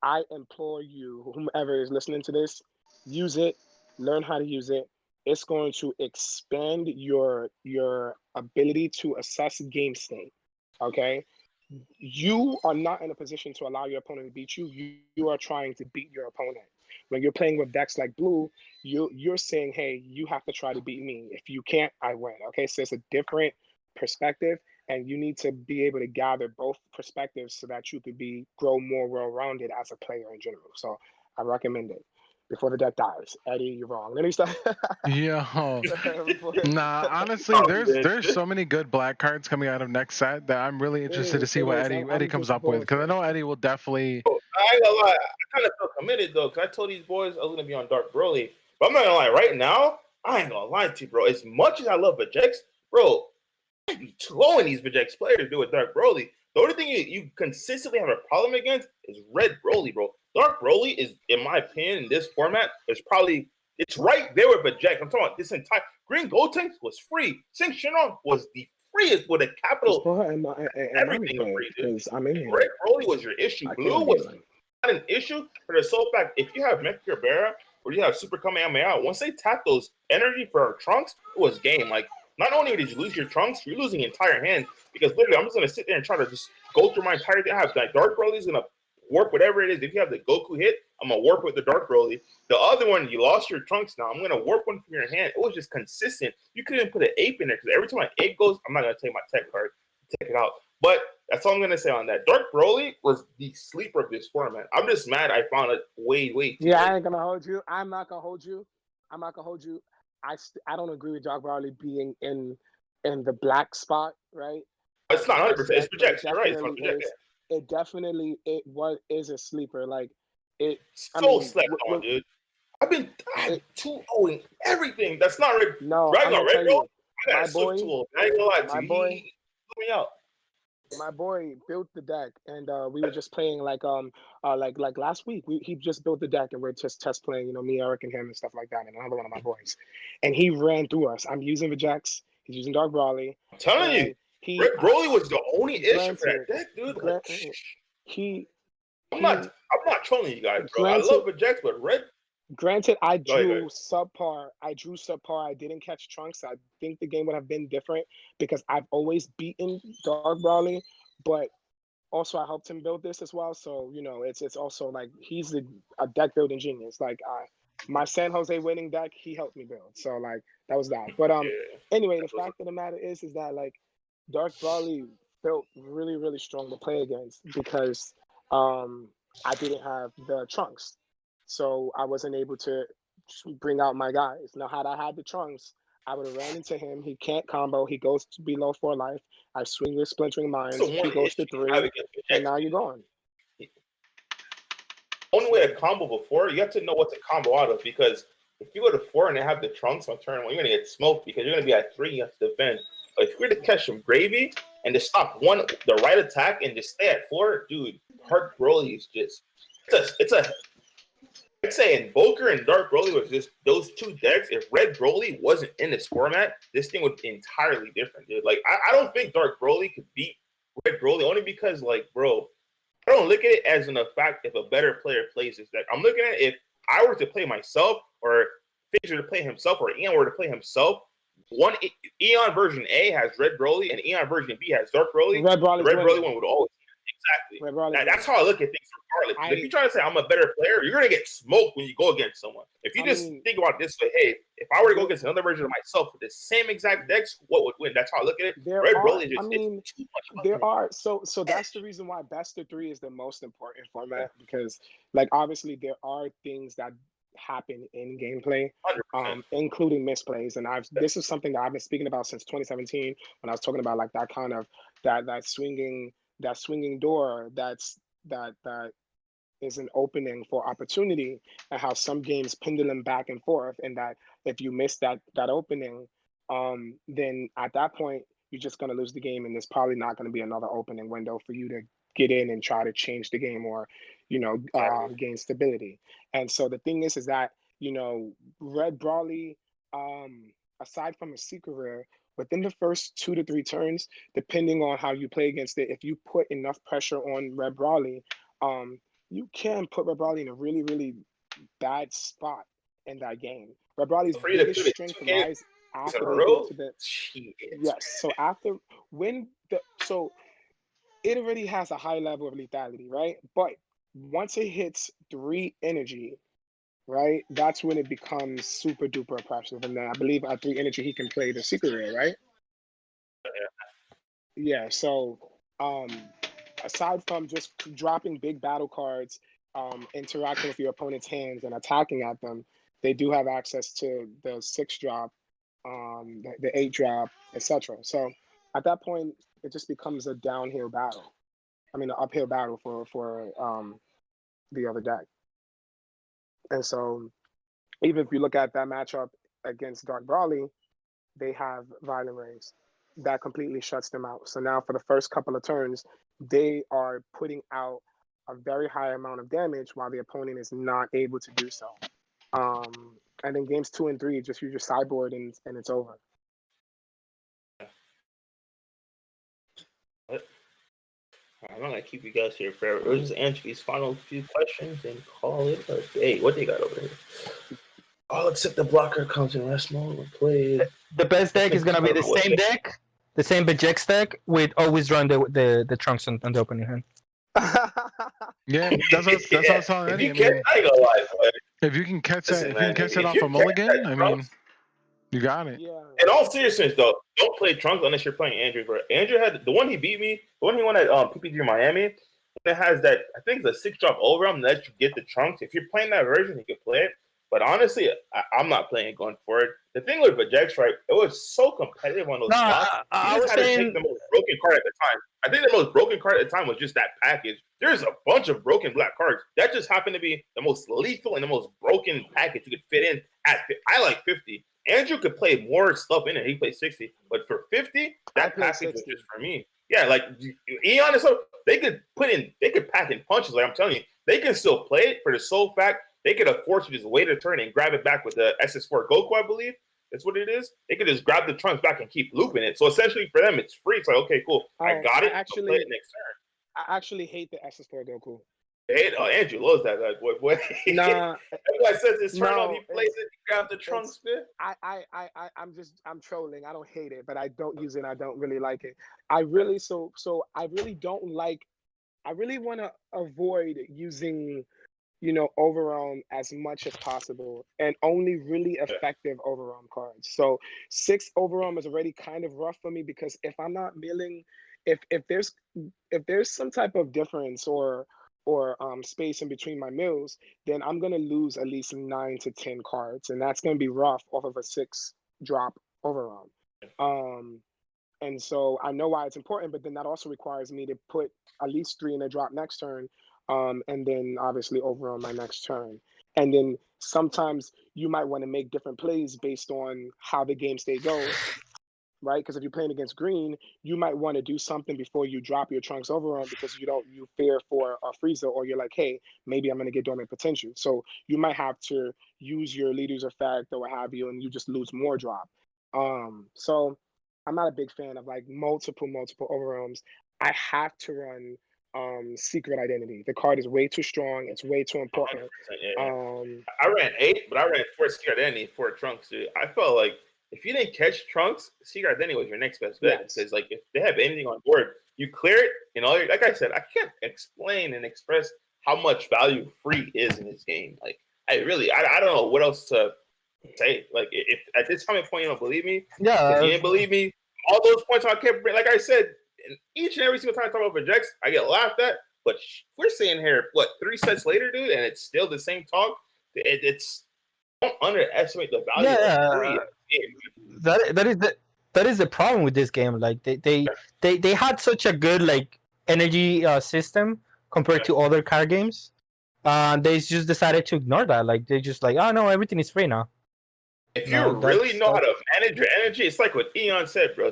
I implore you, whomever is listening to this, use it, learn how to use it. It's going to expand your ability to assess game state. Okay, you are not in a position to allow your opponent to beat you. You are trying to beat your opponent. When you're playing with decks like blue, you're saying, hey, you have to try to beat me. If you can't, I win. Okay, so it's a different perspective, and you need to be able to gather both perspectives so that you could grow more well-rounded as a player in general. So I recommend it. Before the deck dies. Eddie, you're wrong. Let me start. Yo. Before- Nah, honestly, there's so many good black cards coming out of next set that I'm really interested to see what Eddie I'm comes just up with, because I bullshit. know Eddie will definitely. I ain't gonna lie. I kind of feel committed though, because I told these boys I was gonna be on Dark Broly. But I'm not gonna lie. Right now, I ain't gonna lie to you, bro. As much as I love Vijx, bro, I be throwing these Vijx players to do with Dark Broly. The only thing you consistently have a problem against is Red Broly, bro. Dark Broly is, in my opinion, in this format, it's right there with Vijx. I'm talking about this entire Green Gotenks was free. Sing Shinron was the freest with a capital. Everything was free, dude. I'm in here. Red Broly was your issue. Blue was not an issue for the sole fact if you have Mecha Barra or you have Super Kamehameha, once they tap those energy for our Trunks, it was game. Like, not only did you lose your Trunks, you're losing your entire hand, because literally I'm just gonna sit there and try to just go through my entire thing. I have that Dark Broly's gonna warp whatever it is. If you have the Goku hit, I'm gonna warp with the Dark Broly. The other one, you lost your Trunks now. I'm gonna warp one from your hand. It was just consistent. You couldn't put an ape in there, because every time my ape goes, I'm not gonna take my tech card, take it out. But that's all I'm gonna say on that. Dark Broly was the sleeper of this format. I'm just mad I found it way too late. I ain't gonna hold you. I'm not gonna hold you. I don't agree with Dark Broly being in the black spot, right? It's not 100%. It's projection. You're right. It's not projection. It definitely is a sleeper. Like it. Slept on, dude. I've 2-0ing everything. That's not right. No, Red Bro. I got my a Swift tool. I ain't gonna lie to you. He blew me out. My boy built the deck, and we were just playing like last week. He just built the deck, and we're just test playing. Me, Eric, and him, and stuff like that, and another one of my boys. And he ran through us. I'm using Vijx. He's using Dark Broly. I'm telling you, Red Broly was the only issue for that deck, dude. I'm not trolling you guys, bro. I love Vijx, but Red. Granted, I drew subpar. I didn't catch Trunks. I think the game would have been different because I've always beaten Dark Broly, but also I helped him build this as well. So it's also like he's a deck building genius. Like my San Jose winning deck, he helped me build. So like that was that. But anyway, the fact of the matter is that like Dark Broly felt really, really strong to play against because I didn't have the Trunks. So I wasn't able to bring out my guys. Now, had I had the Trunks, I would have ran into him. He can't combo. He goes to below 4 life. I swing with Splintering Minds. He goes to 3. And now you're gone. Only way to combo before, you have to know what to combo out of, because if you go to 4 and they have the Trunks on turn 1, you're going to get smoked because you're going to be at 3. You have to defend. But if you're to catch some gravy and to stop the right attack and just stay at 4, dude, Dark Broly is just I'd say Invoker and Dark Broly was just those two decks. If Red Broly wasn't in this format, this thing would be entirely different, dude. Like, I don't think Dark Broly could beat Red Broly, only because, like, bro, I don't look at it as in the fact if a better player plays this deck. I'm looking at it if I were to play myself, or Fizz were to play himself, or Eon were to play himself. Eon version A has Red Broly, and Eon version B has Dark Broly. Red Broly one would always Exactly. That's how I look at things regardless. If you try to say I'm a better player, you're gonna get smoked when you go against someone. If you think about it this way, hey, if I were to go against another version of myself with the same exact decks, what would win? That's how I look at it. Red Broly just too much. There are so that's the reason why best of 3 is the most important format, because like obviously there are things that happen in gameplay, including misplays, and this is something that I've been speaking about since 2017 when I was talking about like that kind of that swinging door that is an opening for opportunity, and how some games pendulum back and forth, and that if you miss that opening, then at that point you're just going to lose the game, and there's probably not going to be another opening window for you to get in and try to change the game or gain stability. And so the thing is that Red Brawly, aside from a secret rare, within the first 2 to 3 turns, depending on how you play against it, if you put enough pressure on Red Brawly, you can put Red Brawly in a really, really bad spot in that game. Red Brawly's biggest strength lies after they get to the So it already has a high level of lethality, right? But once it hits 3 energy, right, that's when it becomes super duper oppressive. And then I believe at 3 energy he can play the secret rare, right? Yeah. So aside from just dropping big battle cards, interacting with your opponent's hands and attacking at them, they do have access to the 6 drop, the 8 drop, etc. So at that point, it just becomes a downhill battle. I mean, an uphill battle for the other deck. And so, even if you look at that matchup against Dark Brawly, they have Violent Rays. That completely shuts them out. So now for the first couple of turns, they are putting out a very high amount of damage while the opponent is not able to do so. And then games 2 and 3, just use your sideboard and it's over. I'm not gonna keep you guys here forever. We'll just answer these final few questions and call it a day. What they got over here? All except the blocker comes in rest mode and play. The best deck is gonna be the same deck, the same Bejex deck with always run the trunks on the opening hand. Yeah, that's what I was telling Eddie. I ain't gonna lie, if you can catch that off a mulligan, I mean, you got it. Yeah. In all seriousness, though, don't play Trunks unless you're playing Andrew. Bro. Andrew had the one he beat me, the one he won at PPG Miami. It has that, I think it's a 6 drop over him that you get the Trunks. If you're playing that version, you can play it. But honestly, I'm not playing it going forward. The thing with Vejex, right? It was so competitive on those slots. I was saying, to take the most broken card at the time. I think the most broken card at the time was just that package. There's a bunch of broken black cards. That just happened to be the most lethal and the most broken package you could fit in. I like 50. Andrew could play more stuff in it. He played 60. But for 50, that package was just for me. Yeah, like Eon and stuff, they could pack in punches. Like I'm telling you, they can still play it for the sole fact they could afford to just wait a turn and grab it back with the SS4 Goku, I believe. That's what it is. They could just grab the trunks back and keep looping it. So essentially for them, it's free. It's like, okay, cool. I got it. I'll play it next turn. I actually hate the SS4 Goku. Andrew loves that. Like, boy. Nah. Everybody says his turn on, he plays it, he grabs the trunks, man. I'm trolling. I don't hate it, but I don't use it. I don't really like it. I really want to avoid using overwhelm as much as possible, and only really effective overwhelm cards. So 6 overwhelm is already kind of rough for me, because if I'm not milling, if there's some type of difference or space in between my mills, then I'm gonna lose at least 9 to 10 cards, and that's gonna be rough off of a 6 drop overwhelm. And so I know why it's important, but then that also requires me to put at least 3 in a drop next turn. And then obviously over on my next turn. And then sometimes you might want to make different plays based on how the game state goes, right? Because if you're playing against green, you might want to do something before you drop your trunks overrun, because you fear for a freezer, or you're like, hey, maybe I'm going to get dormant potential. So you might have to use your leader's effect or what have you, and you just lose more drop. So I'm not a big fan of like multiple overwhelms. I have to run Secret Identity. The card is way too strong. It's way too important. Yeah. I ran 8, but I ran 4 Secret Identity, 4 trunks. Dude. I felt like if you didn't catch Trunks, Seaguard anyway was your next best bet. Yes. Because like if they have anything on board, you clear it, and all like I said, I can't explain and express how much value free is in this game. Like I don't know what else to say. Like if at this time and point you don't believe me, Yeah. if you didn't believe me, all those points I kept like I said, each and every single time I talk about Vegex, I get laughed at. But we're saying here, what 3 sets later, dude, and it's still the same talk. It's don't underestimate the value of free. That is the problem with this game. Like they had such a good like energy system compared to other card games. They just decided to ignore that. Like they just like, oh no, everything is free now. If you really know how to manage your energy, it's like what Eon said, bro.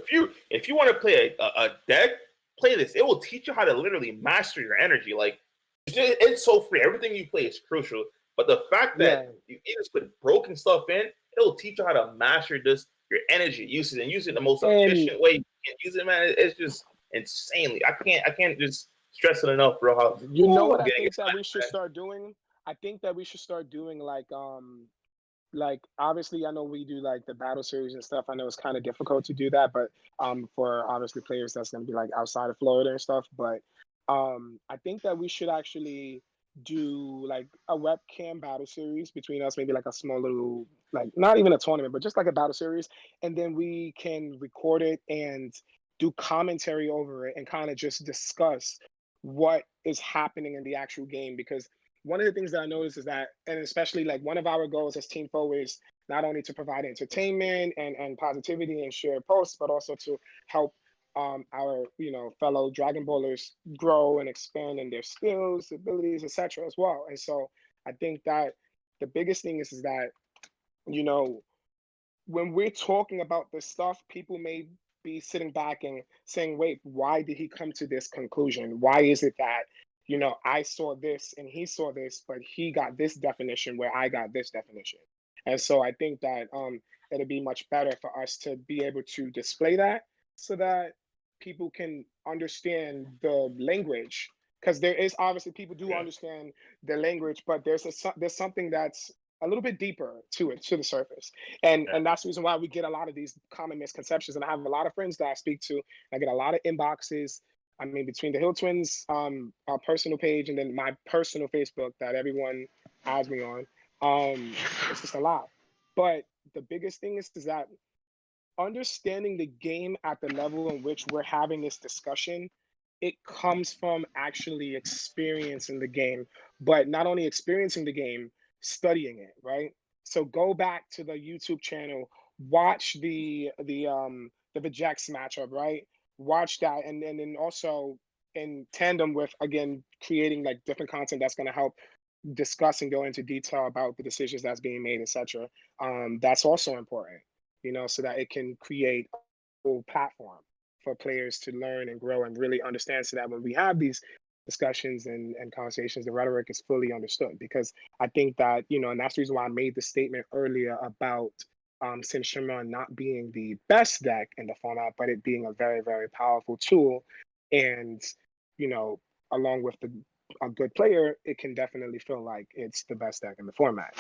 If you want to play a deck, play this. It will teach you how to literally master your energy. Like it's so free. Everything you play is crucial. But the fact that you just put broken stuff in, it will teach you how to master this your energy usage and use it in the most efficient way you can use it, man. It's just insanely. I can't just stress it enough, bro. How you know what I think that we should start doing? I think that we should start doing like obviously I know we do like the battle series and stuff. I know it's kind of difficult to do that, but for obviously players that's gonna be like outside of Florida and stuff. But I think that we should actually do like a webcam battle series between us, maybe like a small little like not even a tournament, but just like a battle series, and then we can record it and do commentary over it and kind of just discuss what is happening in the actual game. Because one of the things that I noticed is that, and especially like one of our goals as Team Foe is not only to provide entertainment and positivity and share posts, but also to help our fellow Dragon Ballers grow and expand in their skills, abilities, etc. as well. And so I think that the biggest thing is that when we're talking about this stuff, people may be sitting back and saying, wait, why did he come to this conclusion? Why is it that I saw this and he saw this, but he got this definition where I got this definition? And so I think that it'll be much better for us to be able to display that so that people can understand the language, because there is obviously people do understand the language, but there's something that's a little bit deeper to the surface, and that's the reason why we get a lot of these common misconceptions. And I have a lot of friends that I speak to. I get a lot of inboxes. I mean, between the Hill Twins our personal page and then my personal Facebook that everyone has me on, it's just a lot. But the biggest thing is that understanding the game at the level in which we're having this discussion, it comes from actually experiencing the game, but not only experiencing the game, studying it, right? So go back to the YouTube channel, watch the Vegex matchup, right? Watch that, and then also in tandem with again creating like different content that's going to help discuss and go into detail about the decisions that's being made, etc. That's also important, so that it can create a whole platform for players to learn and grow and really understand, so that when we have these discussions and conversations, the rhetoric is fully understood. Because I think that, and that's the reason why I made the statement earlier about Sin Shimmer not being the best deck in the format, but it being a very, very powerful tool. And, along with a good player, it can definitely feel like it's the best deck in the format.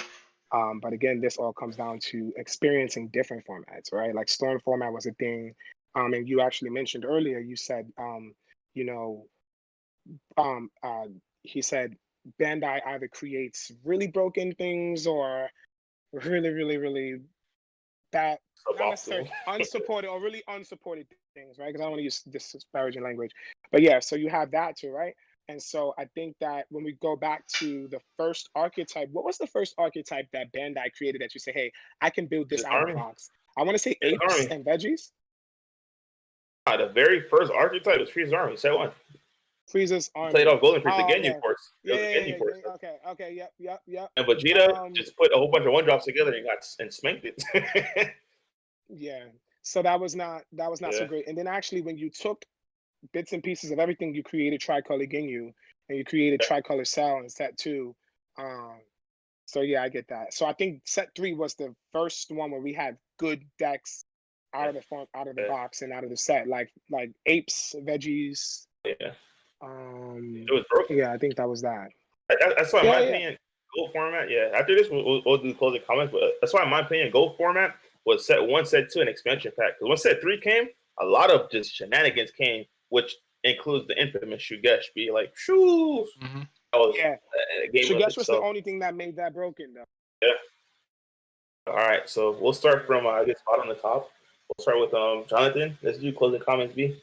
But again, this all comes down to experiencing different formats, right? Like Storm format was a thing. And you actually mentioned earlier, you said, he said Bandai either creates really broken things or really, really, really bad, not necessarily unsupported or really unsupported things, right? Because I don't want to use disparaging language. But yeah, so you have that too, right? And so I think that when we go back to the first archetype, what was the first archetype that Bandai created that you say, hey, I can build this out of the box? I want to say apes and veggies. The very first archetype is Frieza's Army, set one. Frieza's Army. Played off Golden Freeze, the Ginyu Force. Okay, yep. And Vegeta just put a whole bunch of 1-drops together and spanked it. Yeah. So that was not so great. And then actually when you took bits and pieces of everything, you created Tricolor Ginyu and you created Tricolor Cell in set 2. So yeah, I get that. So I think set 3 was the first one where we had good decks out of the box and out of the set, like apes, veggies. Yeah. It was broken. Yeah, I think that was that. That's why, in my opinion, Go format. Yeah. After this, we'll do closing comments. But that's why, in my opinion, Go format was set 1, set 2, and expansion pack. Because when set 3 came, a lot of just shenanigans came, which includes the infamous Shugesh be like, shoo. Mm-hmm. That was Yeah. a game of Shugesh was the itself. only thing that made that broken, though. Yeah. All right, so we'll start from I guess bottom to top. We'll start with Jonathan. Let's do closing comments, B.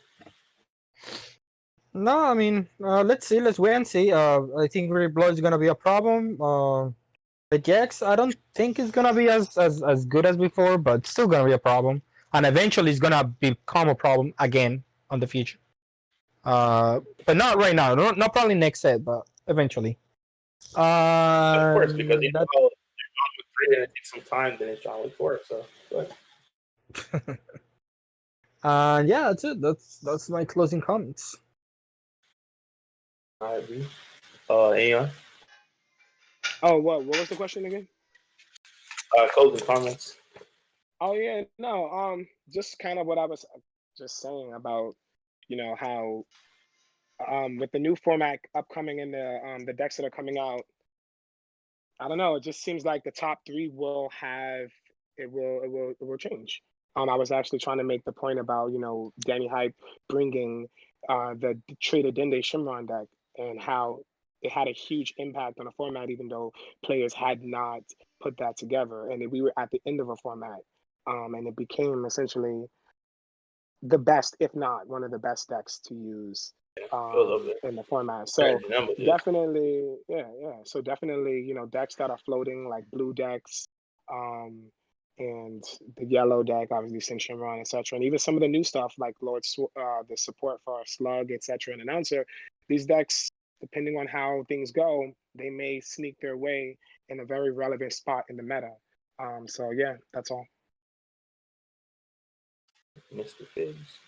No, I mean, let's see. Let's wait and see. I think Red Blood is gonna be a problem. The Jax, I don't think it's gonna be as good as before, but still gonna be a problem. And eventually, it's gonna become a problem again on the future. But not right now. Not probably next set, but eventually. Of course, because you know That, how John Wick 3 gonna take some time than it's John Wick 4. So, but yeah, that's it. That's my closing comments. all right, B. Aeon. Oh, what was the question again? Closing comments. Oh yeah, no, just kind of what I was just saying about, how with the new format upcoming and the decks that are coming out, I don't know, it just seems like the top 3 will change. I was actually trying to make the point about, Danny Hype bringing the Trader Dende Shimron deck and how it had a huge impact on the format, even though players had not put that together, and we were at the end of a format, and it became essentially the best, if not one of the best decks to use in the format. So definitely, yeah. So definitely, decks that are floating like blue decks, and the yellow deck, obviously Cinch and Run, etc. And even some of the new stuff like the support for Slug, etc. and Announcer. These decks, depending on how things go, they may sneak their way in a very relevant spot in the meta. So yeah, that's all. Mr. Figs.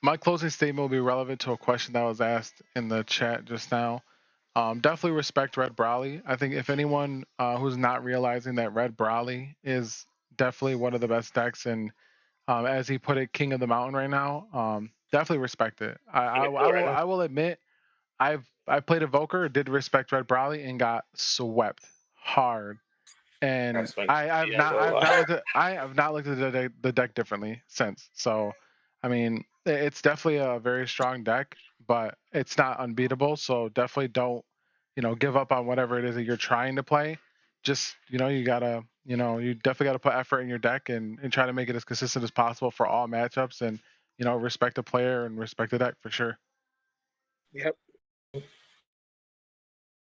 My closing statement will be relevant to a question that was asked in the chat just now. Definitely respect Red Brawly. I think if anyone who's not realizing that Red Brawly is definitely one of the best decks, and as he put it, King of the Mountain right now, definitely respect it. I will admit, I played Evoker, did respect Red Brawly, and got swept hard. And I have not looked at the deck differently since. So, I mean, it's definitely a very strong deck, but it's not unbeatable. So definitely don't, give up on whatever it is that you're trying to play. Just, you gotta, you definitely gotta put effort in your deck and try to make it as consistent as possible for all matchups, and, respect the player and respect the deck for sure. Yep.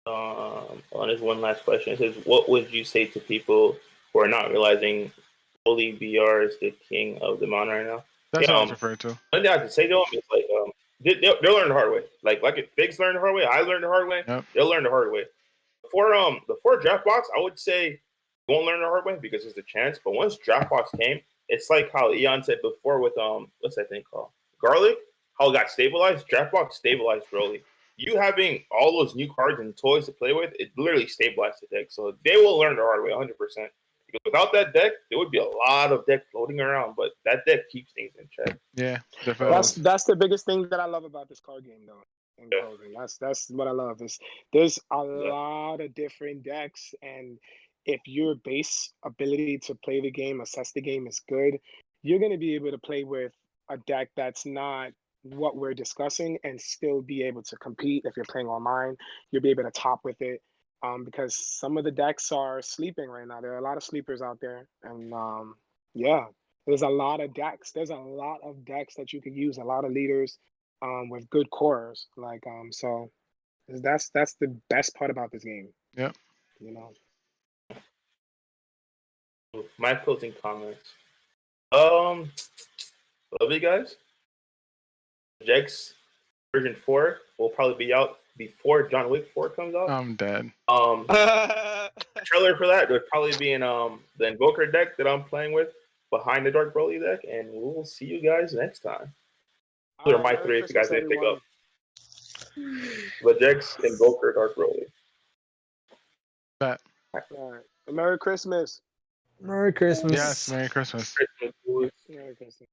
On this one last question, it says, what would you say to people who are not realizing Holy BR is the king of the mountain right now? That's what I was referring to. One thing I can say to them is like, they'll learn the hard way. Like if Figs learned the hard way, I learned the hard way. Yep. They'll learn the hard way. Before draft box, I would say don't learn the hard way because there's a chance. But once draft box came, it's like how Eon said before with what's that thing called? Garlic. How it got stabilized. Draft box stabilized Broly. You having all those new cards and toys to play with, it literally stabilized the deck. So they will learn the hard way 100%. Because without that deck, there would be a lot of deck floating around, but that deck keeps things in check. Yeah, definitely. That's the biggest thing that I love about this card game, though. In closing, that's what I love. Is there's a lot of different decks, and if your base ability to play the game, assess the game is good, you're gonna be able to play with a deck that's not what we're discussing and still be able to compete. If you're playing online, you'll be able to top with it. Because some of the decks are sleeping right now. There are a lot of sleepers out there, and yeah, there's a lot of decks. There's a lot of decks that you could use. A lot of leaders, with good cores. So that's the best part about this game. Yep. My closing comments. Love you guys. Jax version 4 will probably be out before John Wick 4 comes out. I'm dead. Trailer for that would probably be in the Invoker deck that I'm playing with behind the Dark Broly deck, and we'll see you guys next time. Those are my 3 if you guys didn't pick up. The Jax, Invoker, Dark Broly. Bet. Merry Christmas. Merry Christmas. Yes, Merry Christmas. Merry Christmas.